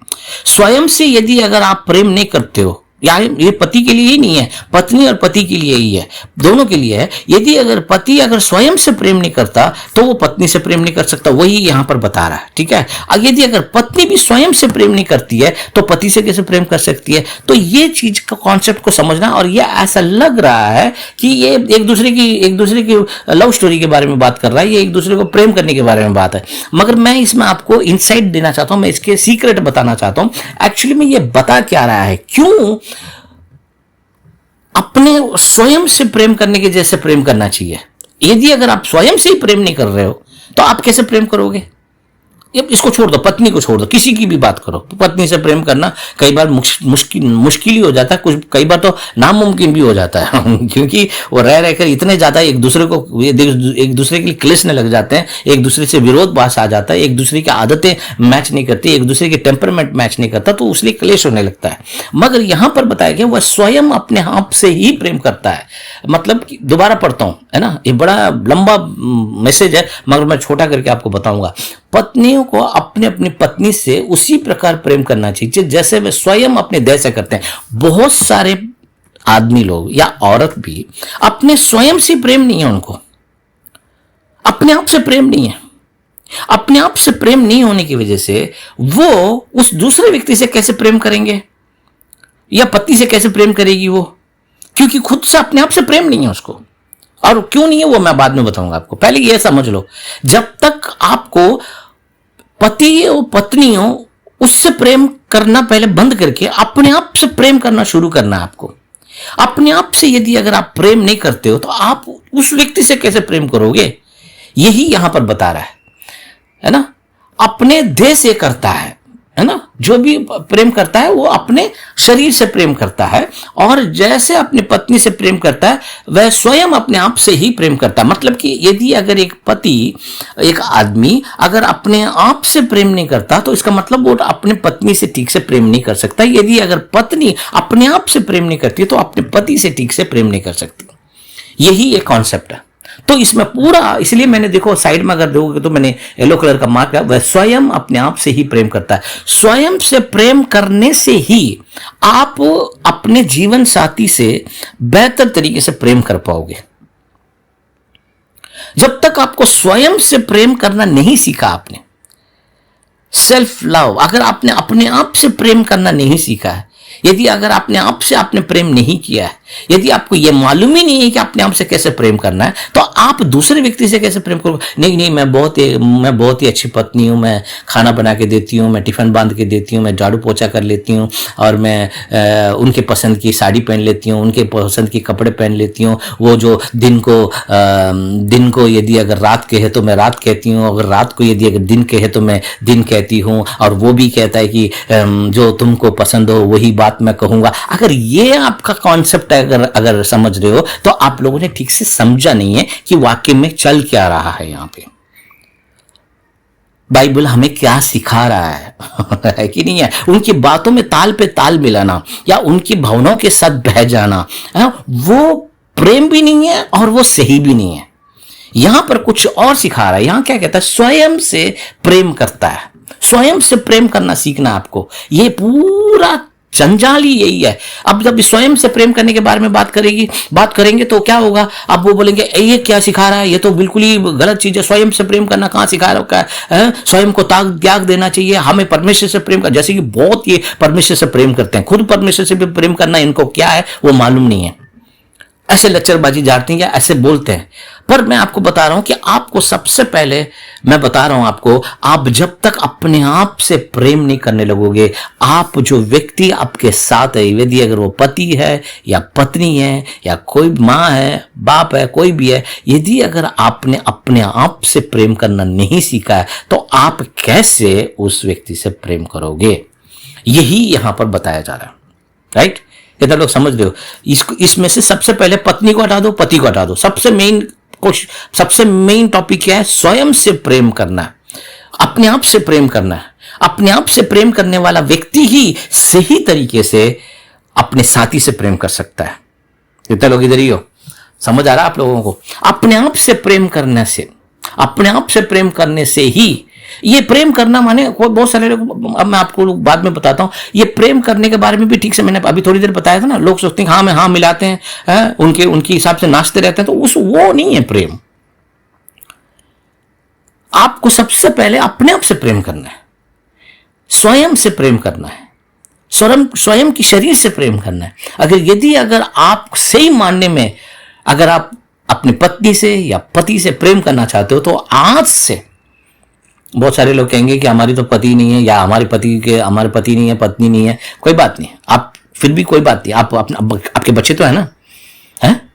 स्वयं से यदि अगर आप प्रेम नहीं करते हो, या ये पति के लिए ही नहीं है, पत्नी और पति के लिए ही है, दोनों के लिए है। यदि अगर पति अगर स्वयं से प्रेम नहीं करता तो वो पत्नी से प्रेम नहीं कर सकता, वही यहां पर बता रहा है। ठीक है, यदि अगर पत्नी भी स्वयं से प्रेम नहीं करती है तो पति से कैसे प्रेम कर सकती है? तो ये चीज का कॉन्सेप्ट को समझना। और ये ऐसा लग रहा है कि ये एक दूसरे की लव स्टोरी के बारे में बात कर रहा है, ये एक दूसरे को प्रेम करने के बारे में बात है, मगर मैं इसमें आपको इंसाइट देना चाहता हूं, मैं इसके सीक्रेट बताना चाहता हूं। एक्चुअली में ये बता क्या रहा है, क्यों अपने स्वयं से प्रेम करने के जैसे प्रेम करना चाहिए। यदि अगर आप स्वयं से ही प्रेम नहीं कर रहे हो तो आप कैसे प्रेम करोगे? इसको छोड़ दो, पत्नी को छोड़ दो, किसी की भी बात करो। पत्नी से प्रेम करना कई बार मुश्किल ही हो जाता है, कुछ कई बार तो नामुमकिन भी हो जाता है क्योंकि वो रह रहकर इतने ज्यादा एक दूसरे के लिए क्लेशने लग जाते हैं, एक दूसरे से विरोधाभास आ जाता है, एक दूसरे की आदतें मैच नहीं करती, एक दूसरे के टेम्परमेंट मैच नहीं करता, तो उसलिए क्लेश होने लगता है। मगर यहां पर बताया गया वह स्वयं अपने आप से ही प्रेम करता है। मतलब दोबारा पढ़ता हूं, है ना, ये बड़ा लंबा मैसेज है मगर मैं छोटा करके आपको बताऊंगा। पत्नियों को अपने अपनी पत्नी से उसी प्रकार प्रेम करना चाहिए जैसे वे स्वयं अपने देह से करते हैं। बहुत सारे आदमी लोग या औरत भी अपने स्वयं से प्रेम नहीं है, उनको अपने आप से प्रेम नहीं है। अपने आप से प्रेम नहीं होने की वजह से वो उस दूसरे व्यक्ति से कैसे प्रेम करेंगे या पति से कैसे प्रेम करेगी वो, क्योंकि खुद से अपने आप से प्रेम नहीं है उसको। और क्यों नहीं है वो मैं बाद में बताऊंगा आपको। पहले ये समझ लो, जब तक आपको पति और पत्नी हो उससे प्रेम करना पहले बंद करके अपने आप से प्रेम करना शुरू करना है आपको। अपने आप से यदि अगर आप प्रेम नहीं करते हो तो आप उस व्यक्ति से कैसे प्रेम करोगे? यही यहां पर बता रहा है ना। अपने देह से करता है ना, जो भी प्रेम करता है वो अपने शरीर से प्रेम करता है, और जैसे अपनी पत्नी से प्रेम करता है वह स्वयं अपने आप से ही प्रेम करता है। मतलब कि यदि अगर एक पति, एक आदमी अगर अपने आप से प्रेम नहीं करता तो इसका मतलब वो अपने पत्नी से ठीक से प्रेम नहीं कर सकता। यदि अगर पत्नी अपने आप से प्रेम नहीं करती तो अपने पति से ठीक से प्रेम नहीं कर सकती। यही एक कॉन्सेप्ट है। तो इसमें पूरा, इसलिए मैंने देखो साइड में अगर देखोगे तो मैंने येलो कलर का मार्क है, वह स्वयं अपने आप से ही प्रेम करता है। स्वयं से प्रेम करने से ही आप अपने जीवन साथी से बेहतर तरीके से प्रेम कर पाओगे। जब तक आपको स्वयं से प्रेम करना नहीं सीखा आपने, सेल्फ लव, अगर आपने अपने आप से प्रेम करना नहीं सीखा है, यदि अगर अपने आप से आपने प्रेम नहीं किया है, यदि आपको यह मालूम ही नहीं है कि अपने आप से कैसे प्रेम करना है, तो आप दूसरे व्यक्ति से कैसे प्रेम करोगे? नहीं नहीं, मैं बहुत ही अच्छी पत्नी हूँ, मैं खाना बना के देती हूँ, मैं टिफिन बांध के देती हूँ, मैं झाड़ू पोछा कर लेती हूँ, और मैं उनके पसंद की साड़ी पहन लेती हूँ, उनके पसंद के कपड़े पहन लेती हूँ। वो जो दिन को यदि अगर रात कहे तो मैं रात कहती हूँ, अगर रात को यदि अगर दिन कहे तो मैं दिन कहती हूँ, और वो भी कहता है कि जो तुमको पसंद हो वही बात मैं कहूँगा। अगर ये आपका कॉन्सेप्ट है, अगर समझ रहे हो, तो आप लोगों ने ठीक से समझा नहीं है कि वाक्य में चल क्या रहा है। यहां पे बाइबल हमें क्या सिखा रहा है कि नहीं है? उनकी बातों में ताल पे ताल मिलाना या उनकी भावनाओं के साथ बह जाना, वो प्रेम भी नहीं है और वो सही भी नहीं है। यहां पर कुछ और सिखा रहा है। यहां क्या कहता है? स्वयं से प्रेम करता है। स्वयं से प्रेम करना सीखना आपको। ये पूरा जंजाल ही यही है। अब जब स्वयं से प्रेम करने के बारे में बात करेंगे तो क्या होगा? अब वो बोलेंगे ये क्या सिखा रहा है, ये तो बिल्कुल ही गलत चीज है। स्वयं से प्रेम करना कहां सिखा रखा है? स्वयं को त्याग देना चाहिए, हमें परमेश्वर से प्रेम कर, जैसे कि बहुत ये परमेश्वर से प्रेम करते हैं, खुद परमेश्वर से भी प्रेम करना इनको क्या है वो मालूम नहीं है। ऐसे लच्चरबाजी झाड़ते हैं या ऐसे बोलते हैं। पर मैं आपको बता रहा हूं कि आपको सबसे पहले मैं बता रहा हूं आपको, आप जब तक अपने आप से प्रेम नहीं करने लगोगे, आप जो व्यक्ति आपके साथ है, यदि अगर वो पति है या पत्नी है या कोई माँ है, बाप है, कोई भी है, यदि अगर आपने अपने आप से प्रेम करना नहीं सीखा है, तो आप कैसे उस व्यक्ति से प्रेम करोगे? यही यहां पर बताया जा रहा है। राइट? कितना लोग समझ रहे हो? इसमें से सबसे पहले पत्नी को हटा दो, पति को हटा दो। सबसे मेन टॉपिक क्या है? स्वयं से प्रेम करना है, अपने आप से प्रेम करना है। अपने आप से प्रेम करने वाला व्यक्ति ही सही तरीके से अपने साथी से प्रेम कर सकता है। कितना लोग इधर ही हो? समझ आ रहा है आप लोगों को? अपने आप से प्रेम करने से ही ये प्रेम करना माने बहुत सारे लोग, अब मैं आपको बाद में बताता हूं, ये प्रेम करने के बारे में भी ठीक से मैंने अभी थोड़ी देर बताया था ना। लोग सोचते हैं हाँ में हाँ मिलाते हैं, उनके हिसाब से नाचते रहते हैं, तो वो नहीं है प्रेम। आपको सबसे पहले अपने आप से प्रेम करना है, स्वयं से प्रेम करना है, स्वयं की शरीर से प्रेम करना है। यदि आप सही मानने में अगर आप अपनी पत्नी से या पति से प्रेम करना चाहते हो, तो आज से बहुत सारे लोग कहेंगे कि हमारी तो पति नहीं है, या हमारे पति नहीं है, पत्नी नहीं है। कोई बात नहीं, आप फिर भी कोई बात नहीं, आपके बच्चे तो है ना, हैं?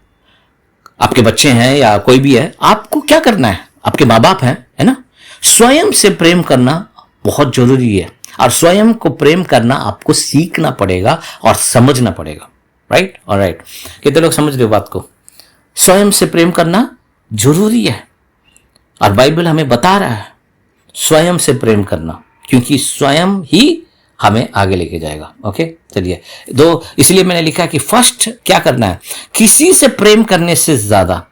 आपके बच्चे हैं या कोई भी है, आपको क्या करना है? आपके माँ बाप हैं, है ना? स्वयं से प्रेम करना बहुत जरूरी है, और स्वयं को प्रेम करना आपको सीखना पड़ेगा और समझना पड़ेगा। राइट? ऑलराइट, कितने लोग समझ रहे हो बात को? स्वयं से प्रेम करना जरूरी है, और बाइबल हमें बता रहा है स्वयं से प्रेम करना, क्योंकि स्वयं ही हमें आगे लेके जाएगा। ओके, चलिए इसलिए मैंने लिखा कि फर्स्ट क्या करना है? किसी से प्रेम करने से ज्यादा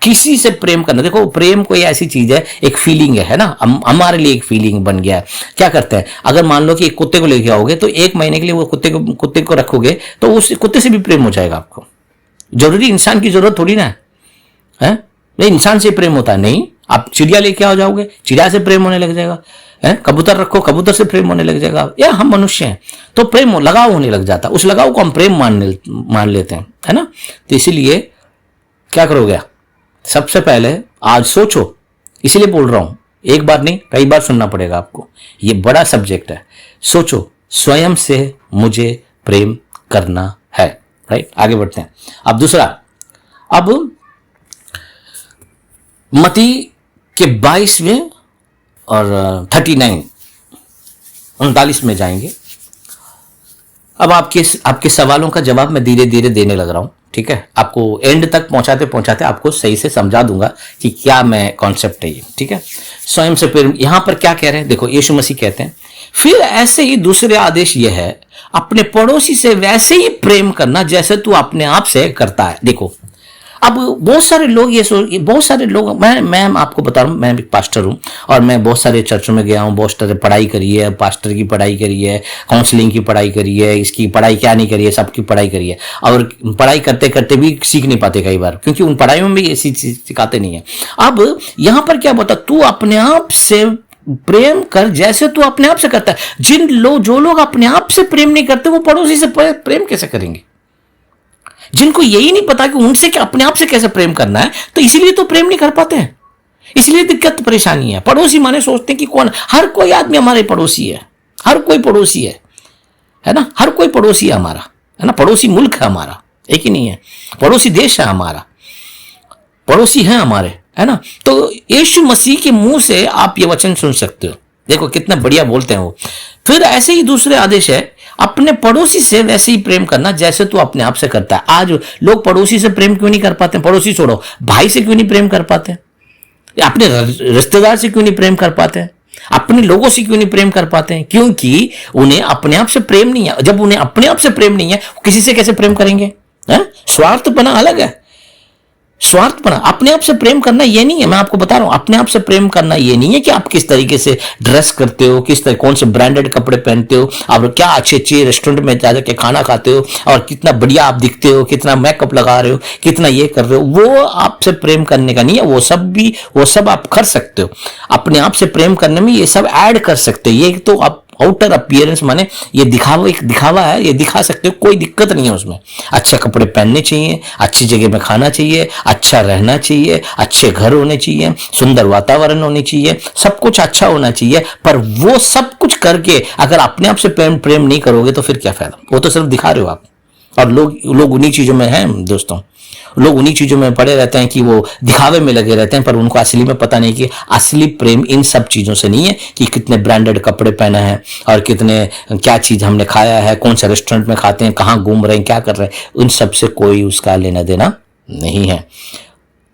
किसी से प्रेम करना। देखो, प्रेम कोई ऐसी चीज है, एक फीलिंग है ना, हमारे लिए एक फीलिंग बन गया है। क्या करते हैं, अगर मान लो कि एक कुत्ते को लेके आओगे, तो 1 महीने के लिए वो कुत्ते को रखोगे, तो उस कुत्ते से भी प्रेम हो जाएगा आपको। जरूरी इंसान की जरूरत थोड़ी ना है? नहीं, इंसान से प्रेम होता है नहीं। आप चिड़िया लेके आ जाओगे, चिड़िया से प्रेम होने लग जाएगा, है? कबूतर रखो, कबूतर से प्रेम होने लग जाएगा। या हम मनुष्य हैं तो प्रेम लगाव होने लग जाता, उस लगाव को हम प्रेम मान लेते हैं, है ना? तो इसीलिए क्या करोगे? सबसे पहले आज सोचो, इसीलिए बोल रहा हूं, एक बार नहीं कई बार सुनना पड़ेगा आपको, ये बड़ा सब्जेक्ट है। सोचो, स्वयं से मुझे प्रेम करना है। राइट, आगे बढ़ते हैं। अब दूसरा, अब मती के 22वें और 39 में जाएंगे। अब आपके सवालों का जवाब मैं धीरे धीरे देने लग रहा हूं, ठीक है? आपको एंड तक पहुंचाते आपको सही से समझा दूंगा कि क्या मैं कॉन्सेप्ट है ये, ठीक है? स्वयं से प्रेम, यहां पर क्या कह रहे हैं? देखो, यीशु मसीह कहते हैं, फिर ऐसे ही दूसरे आदेश यह है, अपने पड़ोसी से वैसे ही प्रेम करना जैसे तू अपने आप से करता है। देखो, अब बहुत सारे लोग मैं आपको बता रहा हूँ, मैं एक पास्टर हूँ और मैं बहुत सारे चर्चों में गया हूँ, बहुत सारे पढ़ाई करी है, पास्टर की पढ़ाई करी है, काउंसलिंग की पढ़ाई करी है, इसकी पढ़ाई क्या नहीं करी है, सबकी पढ़ाई करी है। और पढ़ाई करते करते भी सीख नहीं पाते कई बार, क्योंकि उन पढ़ाइयों में भी ऐसी चीज सिखाते नहीं है। अब यहाँ पर क्या बता, तू अपने आप से प्रेम कर जैसे तू अपने आप से करता है। जो लोग अपने आप से प्रेम नहीं करते वो पड़ोसी से प्रेम कैसे करेंगे? जिनको यही नहीं पता कि उनसे क्या अपने आप से कैसे प्रेम करना है, तो इसीलिए तो प्रेम नहीं कर पाते हैं, इसलिए दिक्कत परेशानी है। पड़ोसी माने सोचते हैं कि कौन, हर कोई आदमी हमारे पड़ोसी है, हर कोई पड़ोसी है ना, हर कोई पड़ोसी है हमारा, है ना। पड़ोसी मुल्क है हमारा, एक ही नहीं है, पड़ोसी देश है हमारा, पड़ोसी है हमारे, है ना। तो यीशु मसीह के मुंह से आप ये वचन सुन सकते हो, देखो कितना बढ़िया बोलते हैं वो। फिर ऐसे ही दूसरे आदेश है, अपने पड़ोसी से वैसे ही प्रेम करना जैसे तू अपने आप से करता है। आज लोग पड़ोसी से प्रेम क्यों नहीं कर पाते? पड़ोसी छोड़ो, भाई से क्यों नहीं प्रेम कर पाते? अपने रिश्तेदार से क्यों नहीं प्रेम कर पाते? अपने लोगों से क्यों नहीं प्रेम कर पाते हैं? क्योंकि उन्हें अपने आप से प्रेम नहीं है। जब उन्हें अपने आप से प्रेम नहीं है, किसी से कैसे प्रेम करेंगे? स्वार्थपना अलग है, स्वार्थपना। अपने आप से प्रेम करना ये नहीं है, मैं आपको बता रहा हूं, अपने आप से प्रेम करना ये नहीं है कि आप किस तरीके से ड्रेस करते हो, किस तरह कौन से ब्रांडेड कपड़े पहनते हो, और क्या अच्छे अच्छे रेस्टोरेंट में जा के खाना खाते हो, और कितना बढ़िया आप दिखते हो, कितना मेकअप लगा रहे हो, कितना ये कर रहे हो, वो आपसे प्रेम करने का नहीं है। वो सब आप कर सकते हो, अपने आप से प्रेम करने में ये सब ऐड कर सकते हो। ये तो आप आउटर अपीयरेंस माने ये दिखावा, एक दिखावा है, ये दिखा सकते हो, कोई दिक्कत नहीं है उसमें। अच्छे कपड़े पहनने चाहिए, अच्छी जगह में खाना चाहिए, अच्छा रहना चाहिए, अच्छे घर होने चाहिए, सुंदर वातावरण होनी चाहिए, सब कुछ अच्छा होना चाहिए। पर वो सब कुछ करके अगर अपने आप से प्रेम नहीं करोगे तो फिर क्या फायदा? वो तो सिर्फ दिखा रहे हो आप। और लोग उन्हीं चीजों में हैं दोस्तों, लोग उन्हीं चीजों में पड़े रहते हैं कि वो दिखावे में लगे रहते हैं, पर उनको असली में पता नहीं कि असली प्रेम इन सब चीजों से नहीं है कि कितने ब्रांडेड कपड़े पहना है और कितने क्या चीज हमने खाया है, कौन से रेस्टोरेंट में खाते हैं, कहाँ घूम रहे हैं, क्या कर रहे हैं, उन सब से कोई उसका लेना देना नहीं है।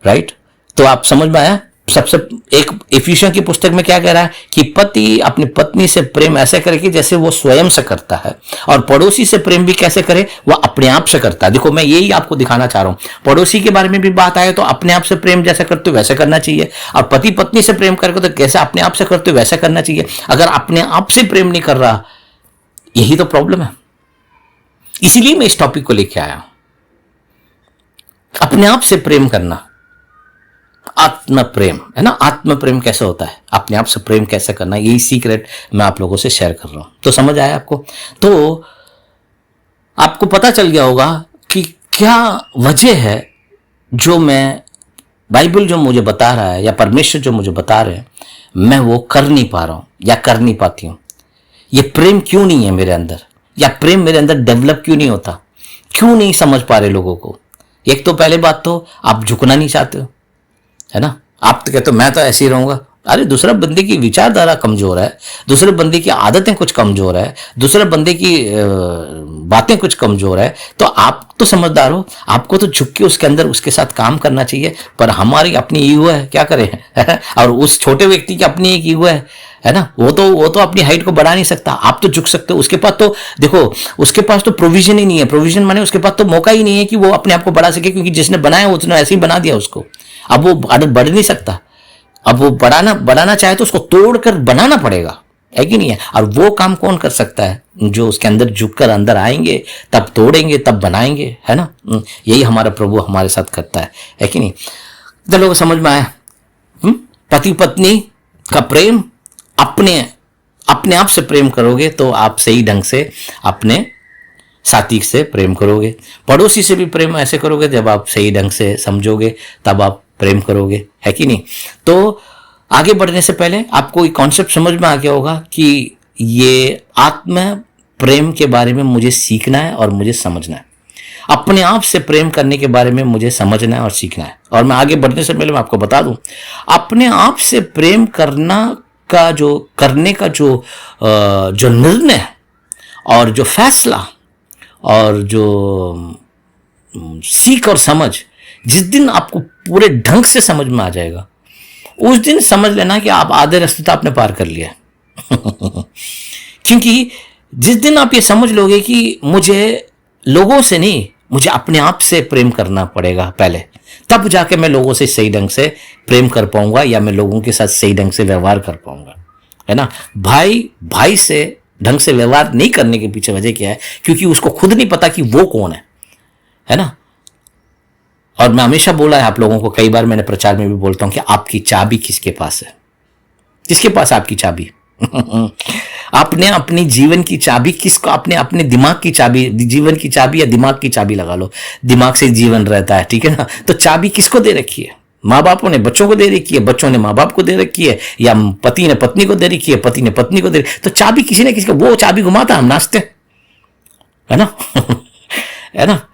राइट? तो आप समझ में आया? सबसे एक इफिसियों की पुस्तक में क्या कह रहा है कि पति अपनी पत्नी से प्रेम ऐसे करे कि जैसे वो स्वयं से करता है, और पड़ोसी से प्रेम भी कैसे करे? वो अपने आप से करता है। देखो मैं यही आपको दिखाना चाह रहा हूं, पड़ोसी के बारे में भी बात आए तो अपने आप से प्रेम जैसे करते हो वैसे करना चाहिए, और पति पत्नी से प्रेम करके तो कैसे अपने आप से करते हो वैसा करना चाहिए। अगर अपने आप से प्रेम नहीं कर रहा, यही तो प्रॉब्लम है। इसीलिए मैं इस टॉपिक को लेके आया हूं, अपने आप से प्रेम करना, आत्म प्रेम, है ना। आत्म प्रेम कैसे होता है, अपने आप से प्रेम कैसे करना, यही सीक्रेट मैं आप लोगों से शेयर कर रहा हूं। तो समझ आया आपको? तो आपको पता चल गया होगा कि क्या वजह है जो मैं, बाइबल जो मुझे बता रहा है या परमेश्वर जो मुझे बता रहे हैं, मैं वो कर नहीं पा रहा हूं या कर नहीं पाती हूं। ये प्रेम क्यों नहीं है मेरे अंदर, या प्रेम मेरे अंदर डेवलप क्यों नहीं होता, क्यों नहीं समझ पा रहे लोगों को? एक तो पहले बात तो आप झुकना नहीं चाहते हो, है ना। आप तो कहते हो मैं तो ऐसे ही रहूंगा। अरे दूसरा बंदे की विचारधारा कमजोर है, दूसरे बंदे की आदतें कुछ कमजोर है, दूसरे बंदे की बातें कुछ कमजोर है, तो आप तो समझदार हो, आपको तो झुक के उसके अंदर उसके साथ काम करना चाहिए। पर हमारी अपनी ईगो है, क्या करें और उस छोटे व्यक्ति की अपनी एक ईगो है ना। वो तो अपनी हाइट को बढ़ा नहीं सकता, आप तो झुक सकते हो। उसके पास तो देखो, उसके पास तो प्रोविजन ही नहीं है। प्रोविजन माने उसके पास तो मौका ही नहीं है कि वो अपने आप को बढ़ा सके, क्योंकि जिसने बनाया उसने ऐसे ही बना दिया उसको। अब वो बढ़ नहीं सकता, अब वो बढ़ाना चाहे तो उसको तोड़कर बनाना पड़ेगा, है कि नहीं है। और वो काम कौन कर सकता है? जो उसके अंदर झुककर अंदर आएंगे, तब तोड़ेंगे, तब बनाएंगे, है ना। यही हमारा प्रभु हमारे साथ करता है कि नहीं। तो लोग समझ में आया? पति पत्नी का प्रेम, अपने आप से प्रेम करोगे तो आप सही ढंग से अपने साथी से प्रेम करोगे। पड़ोसी से भी प्रेम ऐसे करोगे जब आप सही ढंग से समझोगे, तब आप प्रेम करोगे, है कि नहीं। तो आगे बढ़ने से पहले आपको एक कॉन्सेप्ट समझ में आ गया होगा कि ये आत्म प्रेम के बारे में मुझे सीखना है और मुझे समझना है। अपने आप से प्रेम करने के बारे में मुझे समझना है और सीखना है। और मैं आगे बढ़ने से पहले मैं आपको बता दूं, अपने आप से प्रेम करने का जो निर्णय और जो फैसला और जो सीख और समझ, जिस दिन आपको पूरे ढंग से समझ में आ जाएगा, उस दिन समझ लेना कि आप आधे रास्ते तो आपने पार कर लिया क्योंकि जिस दिन आप ये समझ लोगे कि मुझे लोगों से नहीं, मुझे अपने आप से प्रेम करना पड़ेगा पहले, तब जाके मैं लोगों से सही ढंग से प्रेम कर पाऊंगा या मैं लोगों के साथ सही ढंग से व्यवहार कर पाऊंगा, है ना। भाई से ढंग से व्यवहार नहीं करने के पीछे वजह क्या है? क्योंकि उसको खुद नहीं पता कि वो कौन है ना। और मैं हमेशा बोला है आप लोगों को, कई बार मैंने प्रचार में भी बोलता हूं कि आपकी चाबी किसके पास है। किसके पास आपकी चाबी? आपने अपनी जीवन की चाबी किसको, आपने अपने दिमाग की चाबी, जीवन की चाबी या दिमाग की चाबी लगा लो, दिमाग से जीवन रहता है, ठीक है ना? तो चाबी किसको दे रखी है? माँ बापों ने बच्चों को दे रखी है, बच्चों ने माँ बाप को दे रखी है, या पति ने पत्नी को दे रखी है, पति ने पत्नी को दे रखी है। तो चाबी किसी ने किसी को, वो चाबी घुमाता, हम नाचते, है ना? है ना?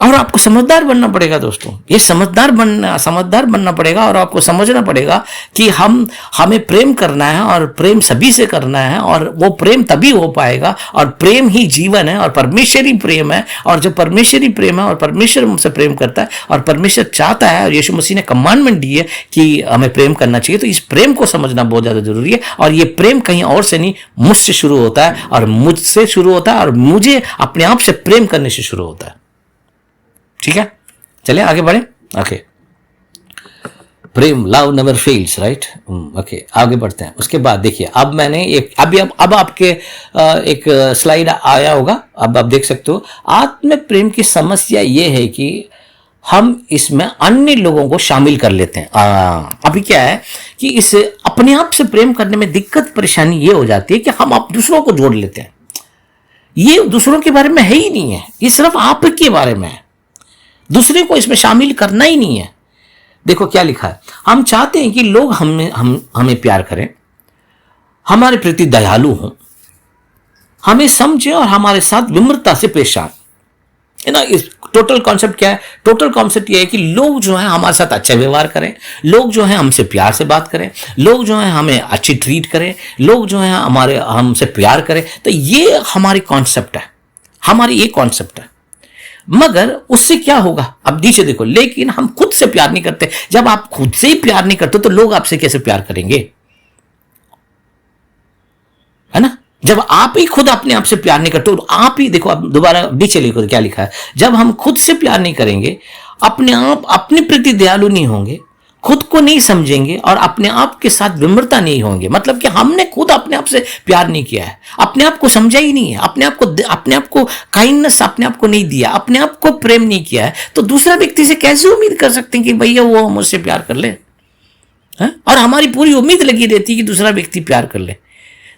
और आपको समझदार बनना पड़ेगा दोस्तों, ये समझदार बनना पड़ेगा, और आपको समझना पड़ेगा कि हमें प्रेम करना है, और प्रेम सभी से करना है, और वो प्रेम तभी हो पाएगा, और प्रेम ही जीवन है, और परमेश्वरी प्रेम है, और जब परमेश्वरी प्रेम है और परमेश्वर हमसे प्रेम करता है, और परमेश्वर चाहता है, और यीशु मसीह ने कमांडमेंट दी है कि हमें प्रेम करना चाहिए, तो इस प्रेम को समझना बहुत ज्यादा जरूरी है। और ये प्रेम कहीं और से नहीं, मुझसे शुरू होता है, और मुझसे शुरू होता है, और मुझे अपने आप से प्रेम करने से शुरू होता है। ठीक है, चलिए आगे बढ़े। ओके, प्रेम, love never fails, right? Okay, आगे बढ़ते हैं। उसके बाद देखिए, अब मैंने एक अब आपके एक स्लाइड आया होगा, अब आप देख सकते हो। आत्म प्रेम की समस्या ये है कि हम इसमें अन्य लोगों को शामिल कर लेते हैं। अभी क्या है कि इस अपने आप से प्रेम करने में दिक्कत परेशानी ये हो जाती है कि हम आप दूसरों को जोड़ लेते हैं। ये दूसरों के बारे में है ही नहीं है, ये सिर्फ आप के बारे में है, दूसरे को इसमें शामिल करना ही नहीं है। देखो क्या लिखा है, हम चाहते हैं कि लोग हमें प्यार करें, हमारे प्रति दयालु हों, हमें समझें, और हमारे साथ विनम्रता से पेश आए, है ना? इस टोटल कॉन्सेप्ट क्या है? टोटल कॉन्सेप्ट ये है कि लोग जो है हमारे साथ अच्छा व्यवहार करें, लोग जो है हमसे प्यार से बात करें, लोग जो है हमें अच्छी ट्रीट करें, लोग जो है हमसे प्यार करें। तो ये हमारी कॉन्सेप्ट है, हमारी ये कॉन्सेप्ट है। मगर उससे क्या होगा? अब नीचे देखो, लेकिन हम खुद से प्यार नहीं करते। जब आप खुद से ही प्यार नहीं करते तो लोग आपसे कैसे प्यार करेंगे? है ना? जब आप ही खुद अपने आप से प्यार नहीं करते, तो आप ही देखो, अब दोबारा नीचे लिखो क्या लिखा है। जब हम खुद से प्यार नहीं करेंगे, अपने आप अपने प्रति दयालु नहीं होंगे, खुद को नहीं समझेंगे, और अपने आप के साथ विनम्रता नहीं होंगे, मतलब कि हमने खुद अपने आप से प्यार नहीं किया है, अपने आप को समझा ही नहीं है, अपने आप को काइंडनेस अपने आप को नहीं दिया, अपने आप को प्रेम नहीं किया है, तो दूसरा व्यक्ति से कैसे उम्मीद कर सकते हैं कि भैया वो मुझसे प्यार कर ले? है? और हमारी पूरी उम्मीद लगी रहती है कि दूसरा व्यक्ति प्यार कर ले,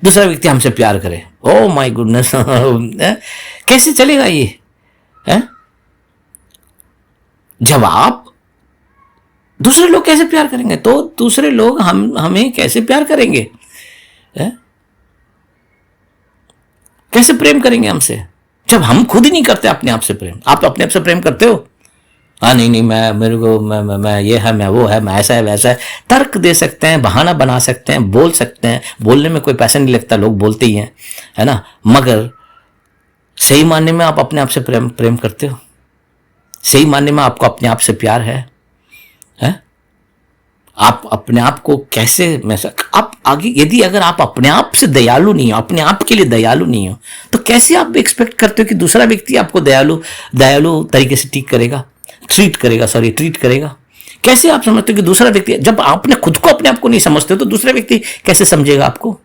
दूसरा व्यक्ति हमसे प्यार करे। ओ माय गुडनेस, कैसे चलेगा ये? है? जब आप दूसरे लोग कैसे प्यार करेंगे, तो दूसरे लोग हमें कैसे प्यार करेंगे? है? कैसे प्रेम करेंगे हमसे, जब हम खुद ही नहीं करते अपने आप से प्रेम? आप अपने आप से प्रेम करते हो? हाँ, नहीं, मेरे को मैं ये है, मैं वो है, मैं ऐसा है वैसा है। तर्क दे सकते हैं, बहाना बना सकते हैं, बोल सकते हैं, बोलने में कोई पैसा नहीं लगता, लोग बोलते ही हैं, है ना? मगर सही मानने में आप अपने आप से प्रेम करते हो? सही मानने में आपको अपने आप से प्यार है? आप अपने आप को कैसे आप आगे, यदि अगर आप अपने आप से दयालु नहीं हो, अपने आप के लिए दयालु नहीं हो, तो कैसे आप एक्सपेक्ट करते हो कि दूसरा व्यक्ति आपको दयालु तरीके से ट्रीट करेगा? कैसे आप समझते हो कि दूसरा व्यक्ति, जब आपने खुद को अपने आप को नहीं समझते हो, तो दूसरा व्यक्ति कैसे समझेगा आपको?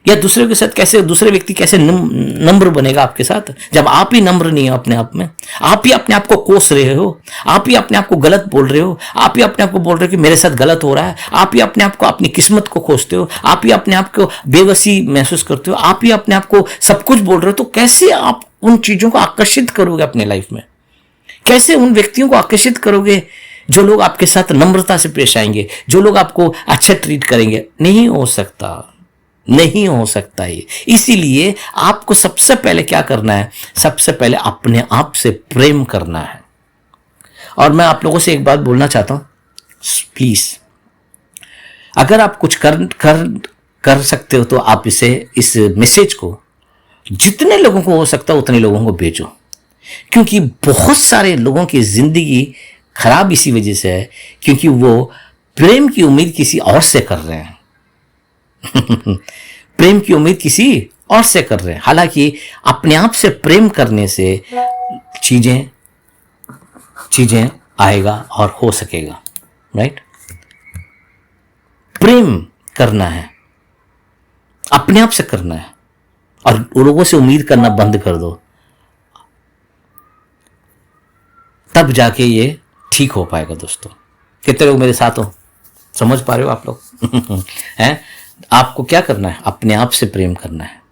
या दूसरे के साथ कैसे, दूसरे व्यक्ति कैसे नम्र बनेगा आपके साथ, जब आप ही नम्र नहीं हो अपने आप में? आप ही अपने आप को कोस रहे हो, आप ही अपने आप को गलत बोल रहे हो, आप ही अपने आप को बोल रहे हो कि मेरे साथ गलत हो रहा है, आप ही अपने आप को, अपनी किस्मत को कोसते हो, आप ही अपने आप को बेबसी महसूस करते हो, आप ही अपने आप को सब कुछ बोल रहे हो। तो कैसे आप उन चीजों को आकर्षित करोगे अपने लाइफ में? कैसे उन व्यक्तियों को आकर्षित करोगे जो लोग आपके साथ नम्रता से पेश आएंगे, जो लोग आपको अच्छा ट्रीट करेंगे? नहीं हो सकता ये। इसीलिए आपको सबसे पहले क्या करना है? सबसे पहले अपने आप से प्रेम करना है। और मैं आप लोगों से एक बात बोलना चाहता हूं, प्लीज, अगर आप कुछ कर सकते हो तो आप इस मैसेज को जितने लोगों को हो सकता है उतने लोगों को भेजो, क्योंकि बहुत सारे लोगों की जिंदगी खराब इसी वजह से है क्योंकि वो प्रेम की उम्मीद किसी और से कर रहे हैं। प्रेम की उम्मीद किसी और से कर रहे हैं, हालांकि अपने आप से प्रेम करने से चीजें आएगा और हो सकेगा, राइट? प्रेम करना है, अपने आप से करना है, और लोगों से उम्मीद करना बंद कर दो, तब जाके ये ठीक हो पाएगा। दोस्तों, कितने लोग मेरे साथ हो? समझ पा रहे हो आप लोग? हैं? आपको क्या करना है? अपने आप से प्रेम करना है,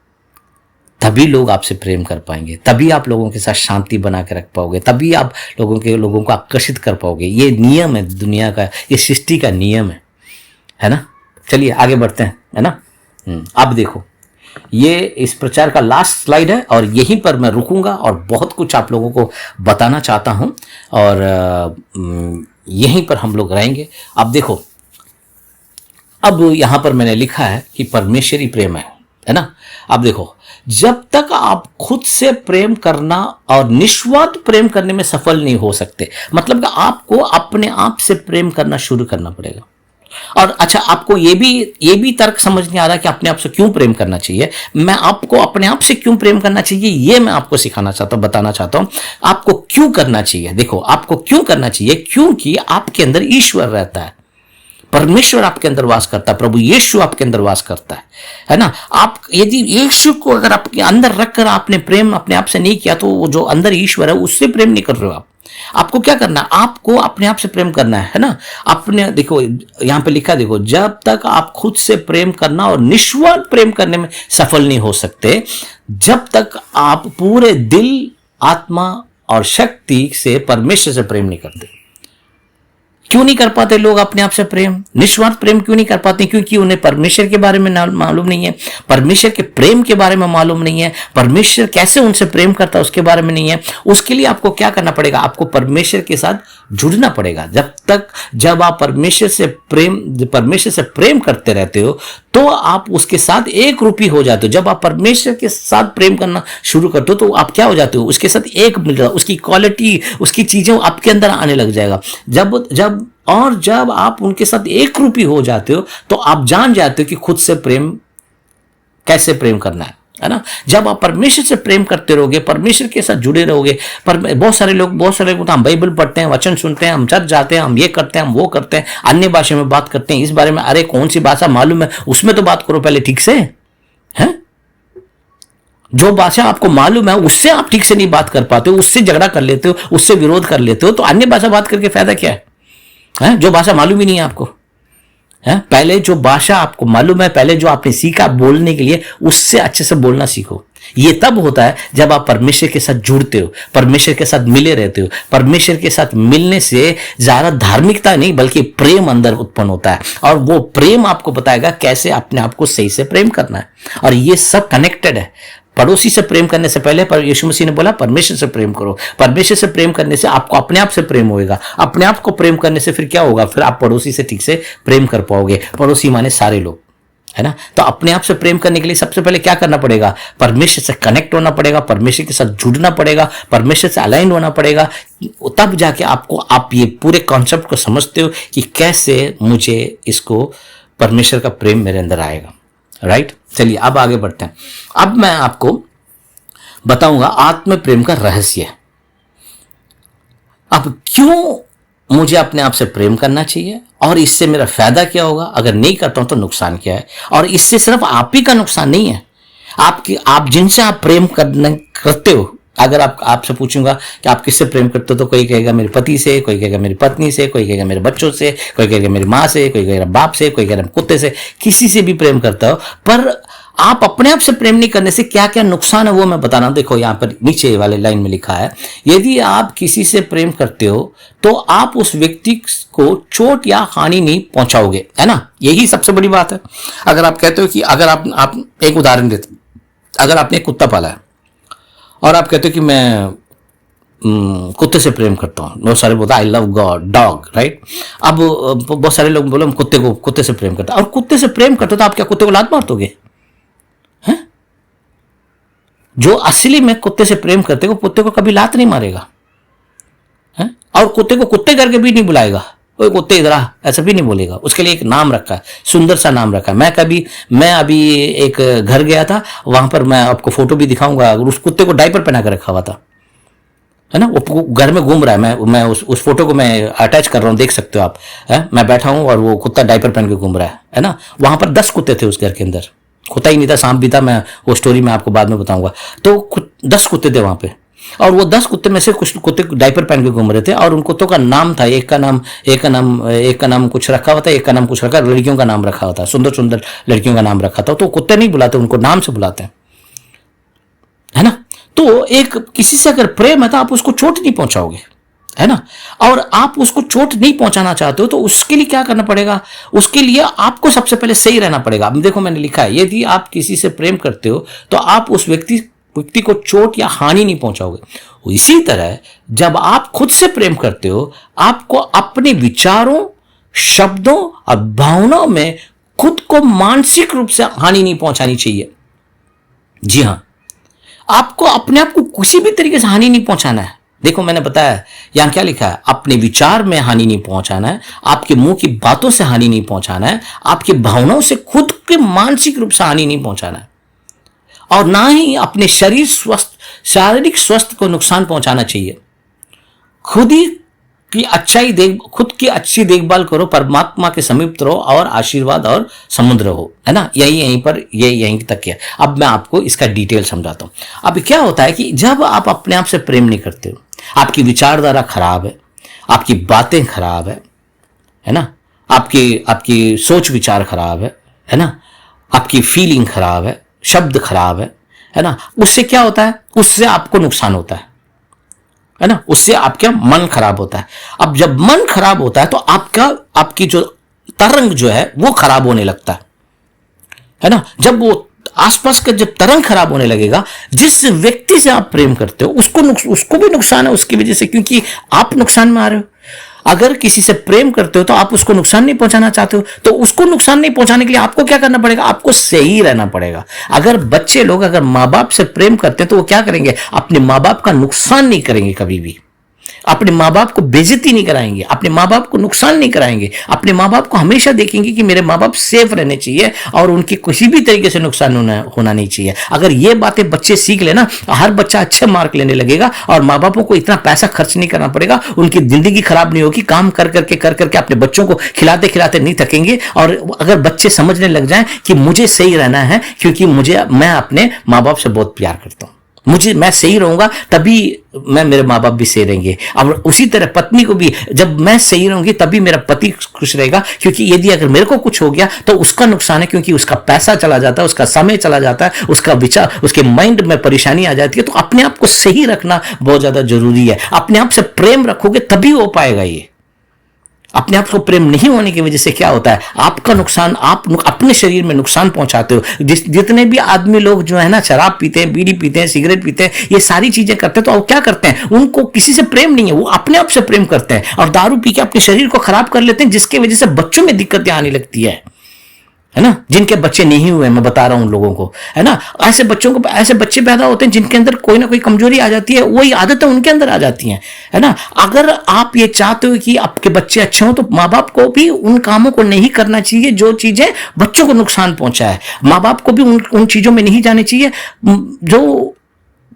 तभी लोग आपसे प्रेम कर पाएंगे, तभी आप लोगों के साथ शांति बना के रख पाओगे, तभी आप लोगों को आकर्षित कर पाओगे। ये नियम है दुनिया का, ये सृष्टि का नियम है ना। चलिए आगे बढ़ते हैं, है ना। अब देखो, ये इस प्रचार का लास्ट स्लाइड है और यहीं पर मैं रुकूंगा और बहुत कुछ आप लोगों को बताना चाहता हूं और यहीं पर हम लोग रहेंगे। अब देखो, अब यहां पर मैंने लिखा है कि परमेश्वरी प्रेम है ना। अब देखो, जब तक आप खुद से प्रेम करना और निस्वार्थ प्रेम करने में सफल नहीं हो सकते, मतलब कि आपको अपने आप से प्रेम करना शुरू करना पड़ेगा। और अच्छा, आपको ये भी तर्क समझ नहीं आ रहा कि अपने आप से क्यों प्रेम करना चाहिए। मैं आपको अपने आप से क्यों प्रेम करना चाहिए ये मैं आपको सिखाना चाहता हूं, बताना चाहता हूं आपको क्यों करना चाहिए। देखो, आपको क्यों करना चाहिए, क्योंकि आपके अंदर ईश्वर रहता है, परमेश्वर आपके अंदर वास करता है, प्रभु यीशु आपके अंदर वास करता है ना। आप यदि यीशु को अगर आपके अंदर रखकर आपने प्रेम अपने आप से नहीं किया तो वो जो अंदर ईश्वर है उससे प्रेम नहीं कर रहे हो आप। आपको क्या करना है? आपको अपने आप से प्रेम करना है ना। अपने देखो, यहां पे लिखा, देखो, जब तक आप खुद से प्रेम करना और निस्वार्थ प्रेम करने में सफल नहीं हो सकते, जब तक आप पूरे दिल, आत्मा और शक्ति से परमेश्वर से प्रेम नहीं करते। क्यों नहीं कर पाते लोग अपने आप से प्रेम, निस्वार्थ प्रेम क्यों नहीं कर पाते? क्योंकि उन्हें परमेश्वर के बारे में मालूम नहीं है, परमेश्वर के प्रेम के बारे में मालूम नहीं है, परमेश्वर कैसे उनसे प्रेम करता है उसके बारे में नहीं है। उसके लिए आपको क्या करना पड़ेगा? आपको परमेश्वर के साथ जुड़ना पड़ेगा। जब आप परमेश्वर से प्रेम करते रहते हो तो आप उसके साथ एक रूपी हो जाते हो। जब आप परमेश्वर के साथ प्रेम करना शुरू करते हो तो आप क्या हो जाते हो? उसके साथ एक मिल रहा, उसकी क्वालिटी, उसकी चीजें आपके अंदर आने लग जाएगा। जब आप उनके साथ एक रूपी हो जाते हो तो आप जान जाते हो कि खुद से प्रेम कैसे प्रेम करना है ना। जब आप परमेश्वर से प्रेम करते रहोगे, परमेश्वर के साथ जुड़े रहोगे। पर बहुत सारे लोग तो हम बाइबल पढ़ते हैं, वचन सुनते हैं, हम चर्च जाते हैं, हम ये करते हैं, हम वो करते हैं, अन्य भाषा में बात करते हैं, इस बारे में, अरे कौन सी भाषा मालूम है उसमें तो बात करो पहले ठीक से, है। जो भाषा आपको मालूम है उससे आप ठीक से नहीं बात कर पाते हो, उससे झगड़ा कर लेते हो, उससे विरोध कर लेते हो, तो अन्य भाषा बात करके फायदा क्या है? जो भाषा मालूम ही नहीं है आपको, है। पहले जो भाषा आपको मालूम है, पहले जो आपने सीखा बोलने के लिए, उससे अच्छे से बोलना सीखो। ये तब होता है जब आप परमेश्वर के साथ जुड़ते हो, परमेश्वर के साथ मिले रहते हो। परमेश्वर के साथ मिलने से ज्यादा धार्मिकता नहीं बल्कि प्रेम अंदर उत्पन्न होता है, और वो प्रेम आपको बताएगा कैसे अपने आप को सही से प्रेम करना है। और ये सब कनेक्टेड है। पड़ोसी से प्रेम करने से पहले पर यीशु मसीह ने बोला परमेश्वर से प्रेम करो। परमेश्वर से प्रेम करने से आपको अपने आप से प्रेम होएगा। अपने आप को प्रेम करने से फिर क्या होगा? फिर आप पड़ोसी से ठीक से प्रेम कर पाओगे। पड़ोसी माने सारे लोग, है ना। तो अपने आप से प्रेम करने के लिए सबसे पहले क्या करना पड़ेगा? परमेश्वर से कनेक्ट होना पड़ेगा, परमेश्वर के साथ जुड़ना पड़ेगा, परमेश्वर से अलाइन होना पड़ेगा। तब जाके आप ये पूरे कॉन्सेप्ट को समझते हो कि कैसे मुझे इसको परमेश्वर का प्रेम मेरे अंदर आएगा। राइट, चलिए अब आगे बढ़ते हैं। अब मैं आपको बताऊंगा आत्म प्रेम का रहस्य। अब क्यों मुझे अपने आप से प्रेम करना चाहिए और इससे मेरा फायदा क्या होगा, अगर नहीं करता हूं तो नुकसान क्या है। और इससे सिर्फ आप ही का नुकसान नहीं है, आप जिनसे आप प्रेम करते हो। अगर आपसे पूछूंगा कि आप किससे प्रेम करते हो तो कोई कहेगा मेरे पति से, कोई कहेगा मेरी पत्नी से, कोई कहेगा मेरे बच्चों से, कोई कहेगा मेरी माँ से, कोई कहेगा बाप से, कोई कहेगा कुत्ते से। किसी से भी प्रेम करता हो, पर आप अपने आप से प्रेम नहीं करने से क्या क्या नुकसान है वो मैं बताना। देखो यहाँ पर नीचे वाले लाइन में लिखा है, यदि आप किसी से प्रेम करते हो तो आप उस व्यक्ति को चोट या हानि नहीं पहुंचाओगे, है ना। यही सबसे बड़ी बात है। अगर आप कहते हो कि अगर आप एक उदाहरण देते, अगर आपने एक कुत्ता पाला है और आप कहते हो कि मैं कुत्ते से प्रेम करता हूँ, बहुत सारे बोलते I love God dog, right. अब बहुत सारे लोग बोले हम कुत्ते से प्रेम करते हैं, और कुत्ते से प्रेम करते हो तो आप क्या कुत्ते को लात मार दोगे? हैं? जो असली में कुत्ते से प्रेम करते हो कुत्ते को कभी लात नहीं मारेगा, हैं? और कुत्ते को कुत्ते करके भी नहीं बुलाएगा, कोई कुत्ते इधर आ ऐसा भी नहीं बोलेगा। उसके लिए एक नाम रखा है, सुंदर सा नाम रखा है। मैं अभी एक घर गया था, वहां पर मैं आपको फोटो भी दिखाऊंगा, उस कुत्ते को डायपर पहना कर रखा हुआ था, है ना। वो घर में घूम रहा है, मैं उस फोटो को मैं अटैच कर रहा हूँ, देख सकते हो आप, है। मैं बैठा हूं और वो कुत्ता डायपर पहन के घूम रहा है ना। वहां पर 10 कुत्ते थे उस घर के अंदर, कुत्ता ही नहीं था, सांप भी था, मैं वो स्टोरी में आपको बाद में बताऊंगा। तो 10 कुत्ते थे वहां पे। और वो 10 कुत्ते में से कुछ कुत्ते डायपर पहन के घूम रहे थे, और उन कुत्तों का नाम था, एक का नाम कुछ रखा हुआ था, एक का नाम कुछ रखा, लड़कियों का नाम रखा हुआ था, सुंदर सुंदर लड़कियों का नाम रखा था। तो कुत्ते नहीं बुलाते, उनको नाम से बुलाते हैं, है ना। तो एक किसी से अगर प्रेम है तो आप उसको चोट नहीं पहुंचाओगे, है ना। और आप उसको चोट नहीं पहुंचाना चाहते हो तो उसके लिए क्या करना पड़ेगा, उसके लिए आपको सबसे पहले सही रहना पड़ेगा। अब देखो मैंने लिखा है, यदि आप किसी से प्रेम करते हो तो आप उस व्यक्ति को चोट या हानि नहीं पहुंचाओगे। इसी तरह जब आप खुद से प्रेम करते हो, आपको अपने विचारों, शब्दों और भावनाओं में खुद को मानसिक रूप से हानि नहीं पहुंचानी चाहिए। जी हां, आपको अपने आप को किसी भी तरीके से हानि नहीं पहुंचाना है। देखो मैंने बताया यहां क्या लिखा है, अपने विचार में हानि नहीं पहुंचाना है, आपके मुंह की बातों से हानि नहीं पहुंचाना है, आपकी भावनाओं से खुद के मानसिक रूप से हानि नहीं पहुंचाना है, और ना ही अपने शारीरिक स्वास्थ्य को नुकसान पहुंचाना चाहिए। खुद की अच्छी देखभाल करो, परमात्मा के समीप रहो और आशीर्वाद और समुद्र हो, है ना। यहीं तक है। अब मैं आपको इसका डिटेल समझाता हूं। अब क्या होता है कि जब आप अपने आप से प्रेम नहीं करते हो, आपकी विचारधारा खराब है, आपकी बातें खराब है ना, आपकी सोच विचार खराब है ना, आपकी फीलिंग खराब है, शब्द खराब है ना, उससे क्या होता है, उससे आपको नुकसान होता है ना, उससे आपका मन खराब होता है। अब जब मन खराब होता है तो आपकी जो तरंग जो है वो खराब होने लगता है ना। जब वो आसपास का जब तरंग खराब होने लगेगा, जिस व्यक्ति से आप प्रेम करते हो उसको भी नुकसान है उसकी वजह से, क्योंकि आप नुकसान में आ रहे हो। अगर किसी से प्रेम करते हो तो आप उसको नुकसान नहीं पहुंचाना चाहते हो, तो उसको नुकसान नहीं पहुंचाने के लिए आपको क्या करना पड़ेगा, आपको सही रहना पड़ेगा। अगर बच्चे लोग अगर माँ बाप से प्रेम करते हैं तो वो क्या करेंगे, अपने माँ बाप का नुकसान नहीं करेंगे, कभी भी अपने माँ बाप को बेइज्जती नहीं कराएंगे, अपने माँ बाप को नुकसान नहीं कराएंगे, अपने माँ बाप को हमेशा देखेंगे कि मेरे माँ बाप सेफ रहने चाहिए और उनकी किसी भी तरीके से नुकसान होना नहीं चाहिए। अगर ये बातें बच्चे सीख लेना, हर बच्चा अच्छे मार्क लेने लगेगा और माँ बापों को इतना पैसा खर्च नहीं करना पड़ेगा, उनकी जिंदगी खराब नहीं होगी, काम कर करके अपने बच्चों को खिलाते खिलाते नहीं थकेंगे। और अगर बच्चे समझने लग जाएं कि मुझे सही रहना है, क्योंकि मैं अपने माँ बाप से बहुत प्यार करता हूँ, मैं सही रहूंगा तभी मेरे माँ बाप भी सही रहेंगे। और उसी तरह पत्नी को भी, जब मैं सही रहूंगी तभी मेरा पति खुश रहेगा, क्योंकि यदि अगर मेरे को कुछ हो गया तो उसका नुकसान है, क्योंकि उसका पैसा चला जाता है, उसका समय चला जाता है, उसका विचार, उसके माइंड में परेशानी आ जाती है। तो अपने आप को सही रखना बहुत ज्यादा जरूरी है। अपने आप से प्रेम रखोगे तभी हो पाएगा ये। अपने आप को प्रेम नहीं होने की वजह से क्या होता है, आपका नुकसान, आप अपने शरीर में नुकसान पहुंचाते हो। जितने भी आदमी लोग जो है ना शराब पीते हैं, बीड़ी पीते हैं, सिगरेट पीते हैं, ये सारी चीजें करते हैं, तो वो क्या करते हैं, उनको किसी से प्रेम नहीं है, वो अपने आप से प्रेम करते हैं और दारू पी के अपने शरीर को खराब कर लेते हैं, जिसकी वजह से बच्चों में दिक्कतें आने लगती है ना। जिनके बच्चे नहीं हुए, मैं बता रहा हूं लोगों को, है ना, ऐसे बच्चे पैदा होते हैं जिनके अंदर कोई ना कोई कमजोरी आ जाती है, वही आदतें उनके अंदर आ जाती हैं, है ना। अगर आप ये चाहते हो कि आपके बच्चे अच्छे हों तो माँ बाप को भी उन कामों को नहीं करना चाहिए जो चीजें बच्चों को नुकसान पहुंचाए। माँ बाप को भी उन चीजों में नहीं जानी चाहिए जो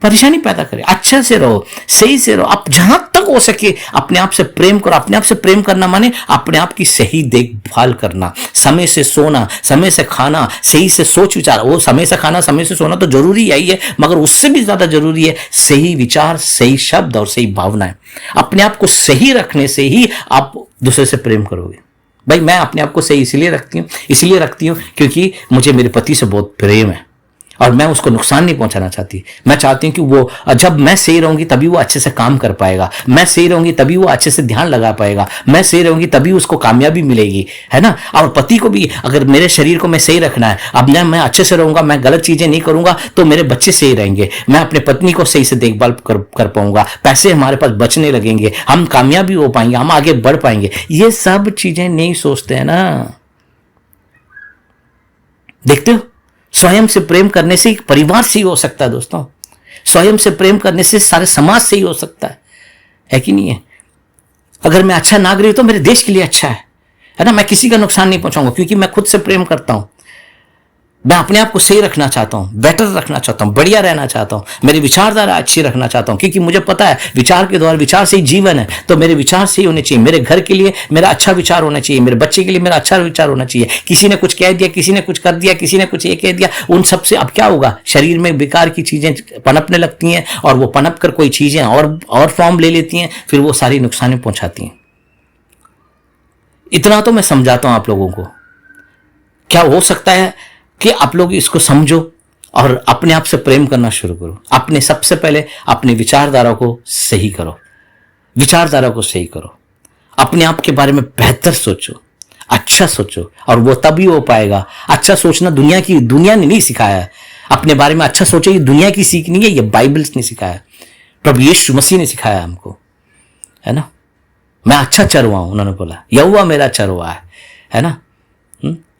परेशानी पैदा करे। अच्छे से रहो, सही से रहो। आप जहां तक हो सके अपने आप से प्रेम करो। अपने आप से प्रेम करना माने अपने आप की सही देखभाल करना, समय से सोना, समय से खाना, सही से सोच विचार। वो समय से खाना, समय से सोना तो जरूरी यही है, मगर उससे भी ज्यादा जरूरी है सही विचार, सही शब्द और सही भावनाएं। अपने आप को सही रखने से ही आप दूसरे से प्रेम करोगे। भाई मैं अपने आप को सही इसलिए रखती हूँ क्योंकि मुझे मेरे पति से बहुत प्रेम है और मैं उसको नुकसान नहीं पहुंचाना चाहती। मैं चाहती हूं कि वो, जब मैं सही रहूंगी तभी वो अच्छे से काम कर पाएगा, मैं सही रहूंगी तभी वो अच्छे से ध्यान लगा पाएगा, मैं सही रहूंगी तभी उसको कामयाबी मिलेगी, है ना। और पति को भी, अगर मेरे शरीर को मैं सही रखना है, अब मैं अच्छे से रहूंगा, मैं गलत चीजें नहीं करूंगा तो मेरे बच्चे सही रहेंगे, मैं अपने पत्नी को सही से देखभाल कर पाऊंगा, पैसे हमारे पास बचने लगेंगे, हम कामयाबी हो पाएंगे, हम आगे बढ़ पाएंगे। ये सब चीजें नहीं सोचते हैं ना। देखते हो, स्वयं से प्रेम करने से परिवार से ही हो सकता है दोस्तों। स्वयं से प्रेम करने से सारे समाज से ही हो सकता है कि नहीं है। अगर मैं अच्छा नागरिक हूं तो मेरे देश के लिए अच्छा है ना। मैं किसी का नुकसान नहीं पहुंचाऊंगा क्योंकि मैं खुद से प्रेम करता हूं। मैं अपने आप को सही रखना चाहता हूं, बेटर रखना चाहता हूं, बढ़िया रहना चाहता हूं, मेरी विचारधारा अच्छी रखना चाहता हूं, क्योंकि मुझे पता है विचार के द्वारा, विचार से ही जीवन है, तो मेरे विचार सही होने चाहिए। मेरे घर के लिए मेरा अच्छा विचार होना चाहिए, मेरे बच्चे के लिए मेरा अच्छा विचार होना चाहिए। किसी ने कुछ कह दिया, किसी ने कुछ कर दिया, किसी ने कुछ ये कह दिया, उन सब से अब क्या होगा, शरीर में बेकार की चीजें पनपने लगती हैं, और वो पनप कर कोई चीजें और फॉर्म ले लेती हैं, फिर वो सारी नुकसान पहुंचाती हैं। इतना तो मैं समझाता हूं आप लोगों को। क्या हो सकता है कि आप लोग इसको समझो और अपने आप से प्रेम करना शुरू करो। अपने सबसे पहले अपनी विचारधारा को सही करो, विचारधारा को सही करो, अपने आप के बारे में बेहतर सोचो, अच्छा सोचो, और वो तभी हो पाएगा। अच्छा सोचना दुनिया ने नहीं सिखाया है। अपने बारे में अच्छा सोचो, ये दुनिया की सीख नहीं है, ये बाइबल ने सिखाया, प्रभु यीशु मसीह ने सिखाया हमको, है ना। मैं अच्छा चरवा हूं, उन्होंने बोला, यहोवा मेरा चरवा है ना।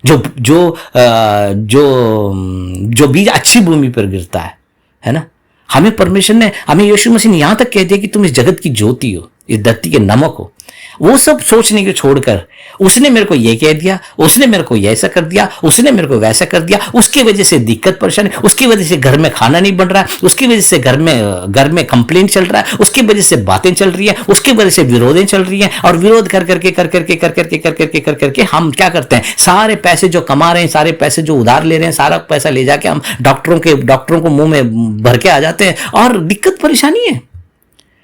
जो जो जो जो बीज अच्छी भूमि पर गिरता है ना। हमें परमेश्वर ने, हमें यीशु मसीह ने यहां तक कह दिया कि तुम इस जगत की ज्योति हो, इस धरती के नमक हो। वो सब सोचने को छोड़कर, उसने मेरे को ये कह दिया, उसने मेरे को ऐसा कर दिया, उसने मेरे को वैसा कर दिया, उसकी वजह से दिक्कत परेशानी, उसकी वजह से घर में खाना नहीं बन रहा है, उसकी वजह से घर में कंप्लेंट चल रहा है, उसकी वजह से बातें चल रही है, उसकी वजह से विरोधें चल रही हैं, और विरोध कर करके हम क्या करते हैं, सारे पैसे जो कमा रहे हैं, सारे पैसे जो उधार ले रहे हैं, सारा पैसा ले जाके हम डॉक्टरों को मुंह में भर के आ जाते हैं, और दिक्कत परेशानी है।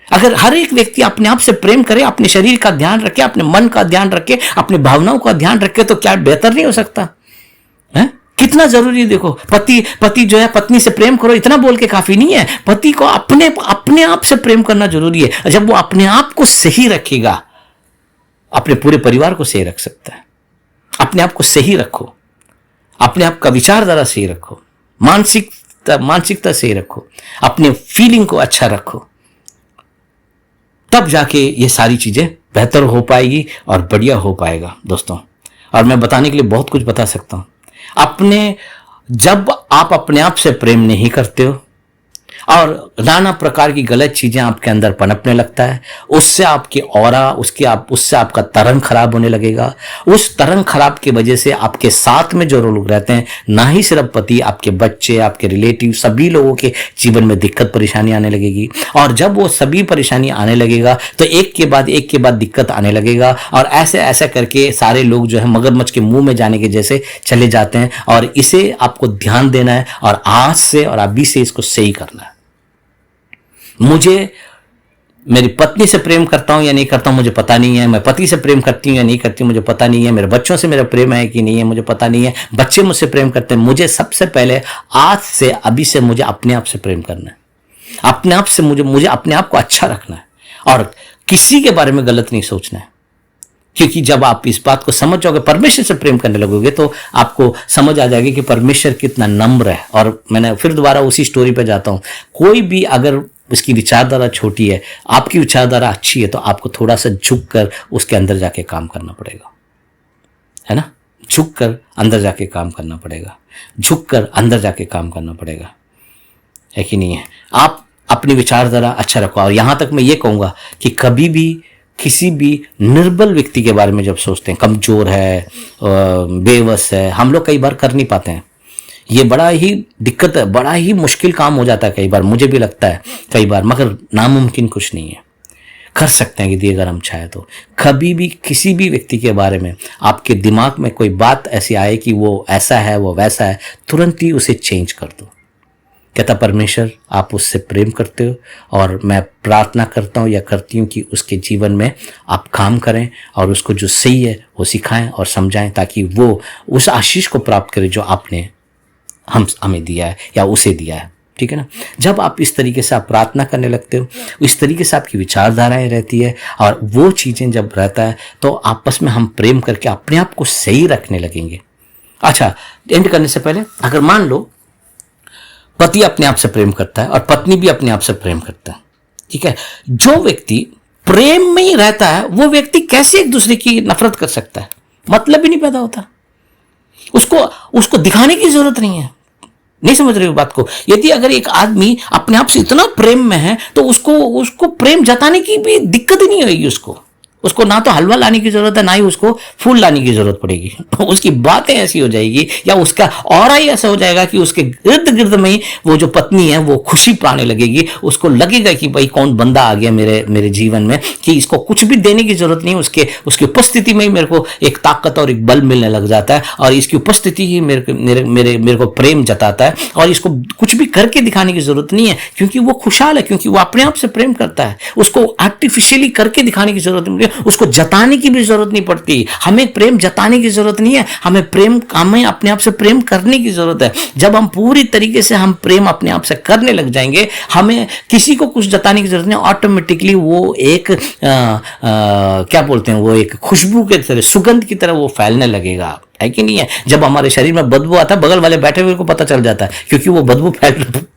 अगर हर एक व्यक्ति अपने आप से प्रेम करे, अपने शरीर का ध्यान रखे, अपने मन का ध्यान रखे, अपनी भावनाओं का ध्यान रखे, तो क्या बेहतर नहीं हो सकता है? कितना जरूरी है। देखो, पति जो है, पत्नी से प्रेम करो, इतना बोल के काफी नहीं है। पति को अपने आप से प्रेम करना जरूरी है। जब वो अपने आप को सही रखेगा, अपने पूरे परिवार को सही रख सकता है। अपने आप को सही रखो, अपने आप का विचारधारा सही रखो, मानसिकता सही रखो, अपने फीलिंग को अच्छा रखो, तब जाके ये सारी चीजें बेहतर हो पाएगी और बढ़िया हो पाएगा दोस्तों। और मैं बताने के लिए बहुत कुछ बता सकता हूं। जब आप अपने आप से प्रेम नहीं करते हो और नाना प्रकार की गलत चीजें आपके अंदर पनपने लगता है, उससे आपकी ऑरा, उससे आपका तरंग खराब होने लगेगा। उस तरंग खराब की वजह से आपके साथ में जो लोग रहते हैं, ना ही सिर्फ पति, आपके बच्चे, आपके रिलेटिव, सभी लोगों के जीवन में दिक्कत परेशानी आने लगेगी। और जब वो सभी परेशानी आने लगेगा, तो एक के बाद दिक्कत आने लगेगा, और ऐसे करके सारे लोग जो है मगरमच्छ के मुंह में जाने के जैसे चले जाते हैं। और इसे आपको ध्यान देना है, और आज से और अभी से इसको सही करना है। मुझे मेरी पत्नी से प्रेम करता हूं या नहीं करता हूं मुझे पता नहीं है, मैं पति से प्रेम करती हूं या नहीं करती हूं मुझे पता नहीं है, मेरे बच्चों से मेरा प्रेम है कि नहीं है मुझे पता नहीं है, बच्चे मुझसे प्रेम करते हैं। मुझे सबसे पहले आज से अभी से मुझे अपने आप से प्रेम करना है, अपने आप से मुझे अपने आप को अच्छा रखना है, और किसी के बारे में गलत नहीं सोचना है। क्योंकि जब आप इस बात को समझ जाओगे, परमेश्वर से प्रेम करने लगोगे, तो आपको समझ आ जाएगी कि परमेश्वर कितना नम्र है। और मैंने फिर दोबारा उसी स्टोरी पे जाता हूं। कोई भी अगर उसकी विचारधारा छोटी है, आपकी विचारधारा अच्छी है, तो आपको थोड़ा सा झुक कर उसके अंदर जाके काम करना पड़ेगा, है ना। झुक कर अंदर जाके काम करना पड़ेगा, झुक कर अंदर जाके काम करना पड़ेगा, है कि नहीं है। आप अपनी विचारधारा अच्छा रखो। और यहां तक मैं ये कहूंगा कि कभी भी किसी भी निर्बल व्यक्ति के बारे में जब सोचते हैं, कमजोर है, बेबस है, हम लोग कई बार कर नहीं पाते हैं। ये बड़ा ही दिक्कत है, बड़ा ही मुश्किल काम हो जाता है कई बार, मुझे भी लगता है कई बार, मगर नामुमकिन कुछ नहीं है, कर सकते हैं यदि अगर हम चाहे तो। कभी भी किसी भी व्यक्ति के बारे में आपके दिमाग में कोई बात ऐसी आए कि वो ऐसा है, वो वैसा है, तुरंत ही उसे चेंज कर दो। कहता परमेश्वर आप उससे प्रेम करते हो, और मैं प्रार्थना करता हूँ या करती हूँ कि उसके जीवन में आप काम करें, और उसको जो सही है वो सिखाएं और समझाएं, ताकि वो उस आशीष को प्राप्त करे जो आपने हमें दिया है या उसे दिया है। ठीक है ना। जब आप इस तरीके से आप प्रार्थना करने लगते हो, इस तरीके से आपकी विचारधाराएं रहती है, और वो चीजें जब रहता है, तो आपस में हम प्रेम करके अपने आप को सही रखने लगेंगे। अच्छा, एंड करने से पहले, अगर मान लो पति अपने आप से प्रेम करता है और पत्नी भी अपने आप से प्रेम करता है, ठीक है, जो व्यक्ति प्रेम में ही रहता है, वो व्यक्ति कैसे एक दूसरे की नफरत कर सकता है? मतलब ही नहीं पैदा होता। उसको दिखाने की जरूरत नहीं है। नहीं समझ रहे हो बात को? यदि अगर एक आदमी अपने आप से इतना प्रेम में है, तो उसको प्रेम जताने की भी दिक्कत ही नहीं होगी। उसको ना तो हलवा लाने की जरूरत है, ना ही उसको फूल लाने की जरूरत पड़ेगी। उसकी बातें ऐसी हो जाएगी या उसका ऑरा ही ऐसा हो जाएगा कि उसके इर्द गिर्द में ही वो जो पत्नी है वो खुशी पाने लगेगी। उसको लगेगा कि भाई कौन बंदा आ गया मेरे जीवन में, कि इसको कुछ भी देने की जरूरत नहीं, उसकी उपस्थिति में ही मेरे को एक ताकत और एक बल मिलने लग जाता है, और इसकी उपस्थिति ही मेरे को प्रेम जताता है। और इसको कुछ भी करके दिखाने की जरूरत नहीं है, क्योंकि वो खुशहाल है, क्योंकि वो अपने आप से प्रेम करता है। उसको आर्टिफिशियली करके दिखाने की जरूरत नहीं है, उसको जताने की भी जरूरत नहीं पड़ती। हमें प्रेम जताने की जरूरत नहीं है, हमें अपने आप से प्रेम करने की जरूरत है। जब हम पूरी तरीके से हम प्रेम अपने आप से करने लग जाएंगे, हमें किसी को कुछ जताने की जरूरत नहीं, ऑटोमेटिकली वो एक क्या बोलते हैं, वो एक खुशबू के तरह, सुगंध की तरह वो फैलने लगेगा, है कि नहीं है। जब हमारे शरीर में बदबू आता है, बगल वाले बैठे हुए को पता चल जाता है, क्योंकि वो बदबू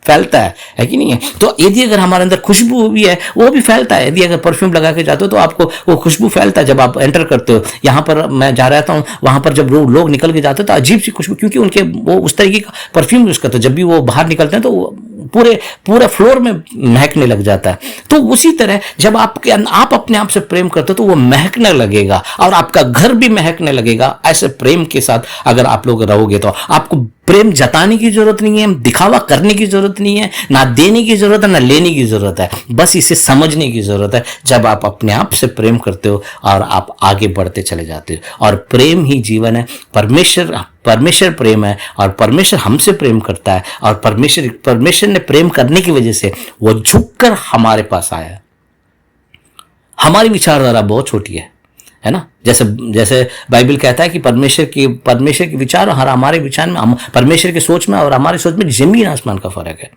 फैलता है कि नहीं है। तो यदि अगर हमारे अंदर खुशबू भी है, वो भी फैलता है। यदि अगर परफ्यूम लगा के जाते हो तो आपको वो खुशबू फैलता है। जब आप एंटर करते हो, यहाँ पर मैं जा रहा था, वहां पर जब लोग निकल के जाते हो तो अजीब सी खुशबू, क्योंकि उनके वो उस तरीके का परफ्यूम यूज करते हैं। जब भी वो बाहर निकलते हैं तो पूरे फ्लोर में महकने लग जाता है। तो उसी तरह जब आप अपने आप से प्रेम करते हो तो वो महकने लगेगा, और आपका घर भी महकने लगेगा। ऐसे प्रेम के साथ अगर आप लोग रहोगे तो आपको प्रेम जताने की जरूरत नहीं है, दिखावा करने की जरूरत नहीं है, ना देने की जरूरत है, ना लेने की जरूरत है, बस इसे समझने की जरूरत है। जब आप अपने आप से प्रेम करते हो और आप आगे बढ़ते चले जाते हो, और प्रेम ही जीवन है। परमेश्वर प्रेम है, और परमेश्वर हमसे प्रेम करता है, और परमेश्वर ने प्रेम करने की वजह से वो झुककर हमारे पास आया। हमारी विचारधारा बहुत छोटी है ना। जैसे बाइबल कहता है कि परमेश्वर के विचार और हमारे विचार में, परमेश्वर की सोच में और हमारी सोच में जमीन आसमान का फर्क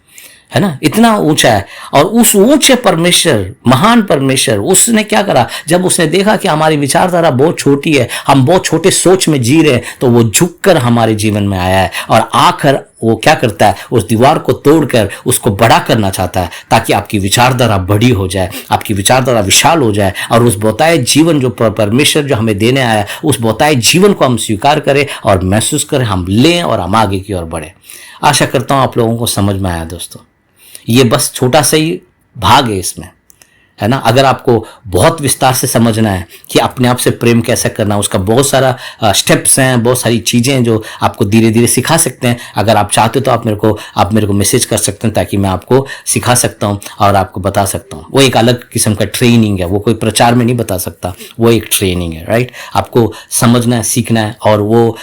है ना। इतना ऊंचा है। और उस ऊंचे परमेश्वर, महान परमेश्वर, उसने क्या करा, जब उसने देखा कि हमारी विचारधारा बहुत छोटी है, हम बहुत छोटे सोच में जी रहे हैं, तो वो झुककर हमारे जीवन में आया है, और आकर वो क्या करता है, उस दीवार को तोड़कर उसको बड़ा करना चाहता है, ताकि आपकी विचारधारा बड़ी हो जाए, आपकी विचारधारा विशाल हो जाए, और उस बहुतायत जीवन जो परमेश्वर जो हमें देने आया है, उस बहुतायत जीवन को हम स्वीकार करें और महसूस करें, हम लें और हम आगे की ओर बढ़े। आशा करता हूं आप लोगों को समझ में आया दोस्तों। ये बस छोटा सा ही भाग है इसमें, है ना। अगर आपको बहुत विस्तार से समझना है कि अपने आप से प्रेम कैसे करना, उसका बहुत सारा स्टेप्स हैं, बहुत सारी चीजें हैं जो आपको धीरे धीरे सिखा सकते हैं। अगर आप चाहते हो तो आप मेरे को मैसेज कर सकते हैं, ताकि मैं आपको सिखा सकता हूं और आपको बता सकता हूं। वो एक अलग किस्म का ट्रेनिंग है, वो कोई प्रचार में नहीं बता सकता, वो एक ट्रेनिंग है, राइट। आपको समझना है, सीखना है, और वो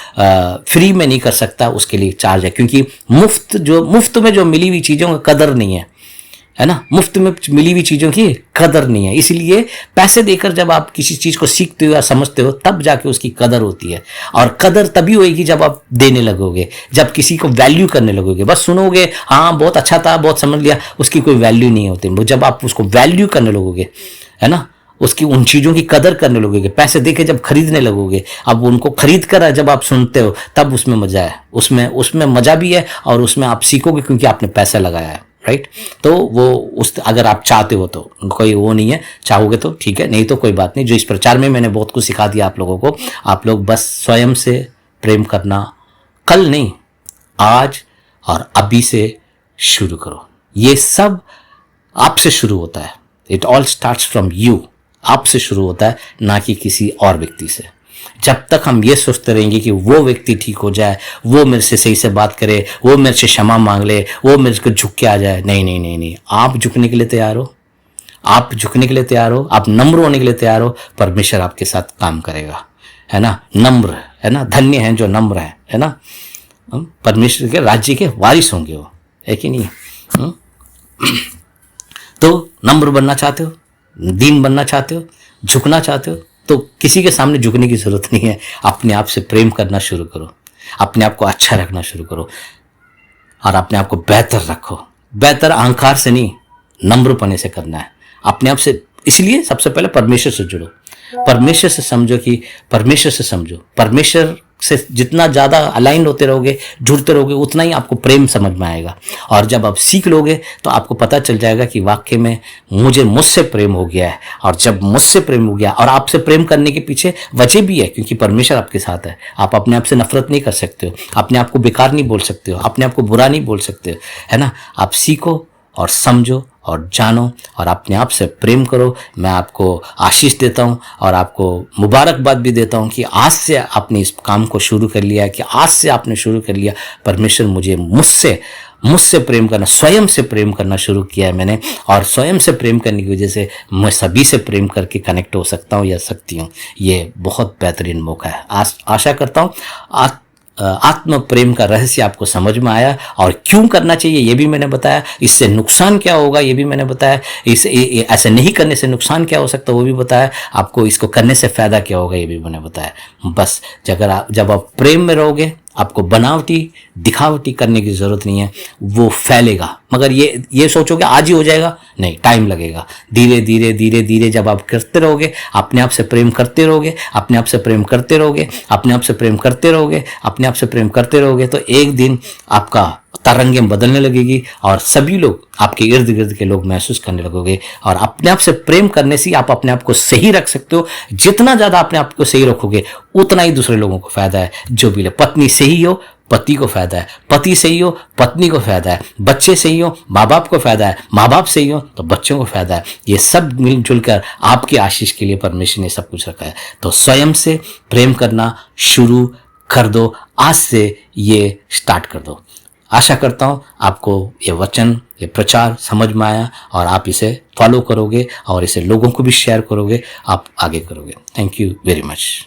फ्री में नहीं कर सकता, उसके लिए चार्ज है। क्योंकि मुफ्त में जो मिली हुई चीजों का कदर नहीं है ना। मुफ्त में मिली हुई चीजों की कदर नहीं है, इसलिए पैसे देकर जब आप किसी चीज को सीखते हो या समझते हो, तब जाके उसकी कदर होती है। और कदर तभी होगी जब आप देने लगोगे, जब किसी को वैल्यू करने लगोगे। बस सुनोगे, हाँ बहुत अच्छा था, बहुत समझ लिया, उसकी कोई वैल्यू नहीं होती। जब आप उसको वैल्यू करने लगोगे, है ना, उसकी उन चीजों की कदर करने लगोगे, पैसे देके जब खरीदने लगोगे, अब उनको खरीद कर जब आप सुनते हो, तब उसमें मजा है। उसमें मजा भी है, और उसमें आप सीखोगे, क्योंकि आपने पैसा लगाया है, राइट। तो वो अगर आप चाहते हो तो कोई वो नहीं है, चाहोगे तो ठीक है, नहीं तो कोई बात नहीं। जो इस प्रचार में मैंने बहुत कुछ सिखा दिया आप लोगों को, आप लोग बस स्वयं से प्रेम करना कल नहीं, आज और अभी से शुरू करो। ये सब आपसे शुरू होता है। It all starts from you. आपसे शुरू होता है, ना कि किसी और व्यक्ति से। जब तक हम ये सोचते रहेंगे कि वो व्यक्ति ठीक हो जाए, वो मेरे से सही से बात करे, वो मेरे से क्षमा मांग ले, वो मेरे को झुक के आ जाए, नहीं नहीं नहीं नहीं। आप झुकने के लिए तैयार हो, आप झुकने के लिए तैयार हो, आप नम्र होने के लिए तैयार हो, परमेश्वर आपके साथ काम करेगा, है ना। नम्र, है ना, धन्य है जो नम्र है ना। परमेश्वर के राज्य के वारिस होंगे वो, है कि नहीं। तो नम्र बनना चाहते हो, दीन बनना चाहते हो, झुकना चाहते हो, तो किसी के सामने झुकने की जरूरत नहीं है। अपने आप से प्रेम करना शुरू करो, अपने आप को अच्छा रखना शुरू करो, और अपने आप को बेहतर रखो। बेहतर अहंकार से नहीं, नम्रपने से करना है अपने आप से। इसलिए सबसे पहले परमेश्वर से जुड़ो, परमेश्वर से समझो कि परमेश्वर से समझो। परमेश्वर से जितना ज्यादा अलाइन होते रहोगे, जुड़ते रहोगे, उतना ही आपको प्रेम समझ में आएगा। और जब आप सीख लोगे तो आपको पता चल जाएगा कि वाकई में मुझसे प्रेम हो गया है। और जब मुझसे प्रेम हो गया, और आपसे प्रेम करने के पीछे वजह भी है, क्योंकि परमेश्वर आपके साथ है। आप अपने आप से नफरत नहीं कर सकते हो, अपने आप को बेकार नहीं बोल सकते हो, अपने आप को बुरा नहीं बोल सकते हो, है ना। आप सीखो और समझो और जानो और अपने आप से प्रेम करो। मैं आपको आशीष देता हूँ और आपको मुबारकबाद भी देता हूँ कि आज से आपने इस काम को शुरू कर लिया, कि आज से आपने शुरू कर लिया। परमेश्वर मुझसे प्रेम करना, स्वयं से प्रेम करना शुरू किया है मैंने, और स्वयं से प्रेम करने की वजह से मैं सभी से प्रेम करके कनेक्ट हो सकता हूँ या सकती हूँ। ये बहुत बेहतरीन मौका है। आशा करता हूँ आत्म प्रेम का रहस्य आपको समझ में आया, और क्यों करना चाहिए ये भी मैंने बताया, इससे नुकसान क्या होगा ये भी मैंने बताया, ऐसे नहीं करने से नुकसान क्या हो सकता है वो भी बताया, आपको इसको करने से फायदा क्या होगा ये भी मैंने बताया। बस जब आप प्रेम में रहोगे, आपको बनावटी दिखावटी करने की जरूरत नहीं है, वो फैलेगा। मगर ये सोचोगे आज ही हो जाएगा, नहीं, टाइम लगेगा। धीरे धीरे धीरे धीरे जब आप करते रहोगे, अपने आप से प्रेम करते रहोगे, अपने आप से प्रेम करते रहोगे, अपने आप से प्रेम करते रहोगे, अपने आप से प्रेम करते रहोगे, तो एक दिन आपका तरंगें बदलने लगेगी और सभी लोग, आपके इर्द गिर्द के लोग महसूस करने लगोगे। और अपने आप से प्रेम करने से आप अपने आप को सही रख सकते हो। जितना ज्यादा अपने आप को सही रखोगे उतना ही दूसरे लोगों को फायदा है। जो भी ले, पत्नी सही हो पति को फायदा है, पति सही हो पत्नी को फायदा है, बच्चे सही हो माँ बाप को फायदा है, माँ बाप सही हो तो बच्चों को फायदा है। ये सब मिलजुल कर आपकी आशीष के लिए परमेश्वर ने सब कुछ रखा है। तो स्वयं से प्रेम करना शुरू कर दो, आज से ये स्टार्ट कर दो। आशा करता हूँ आपको ये वचन, ये प्रचार समझ में आया और आप इसे फॉलो करोगे और इसे लोगों को भी शेयर करोगे, आप आगे करोगे। Thank you very much.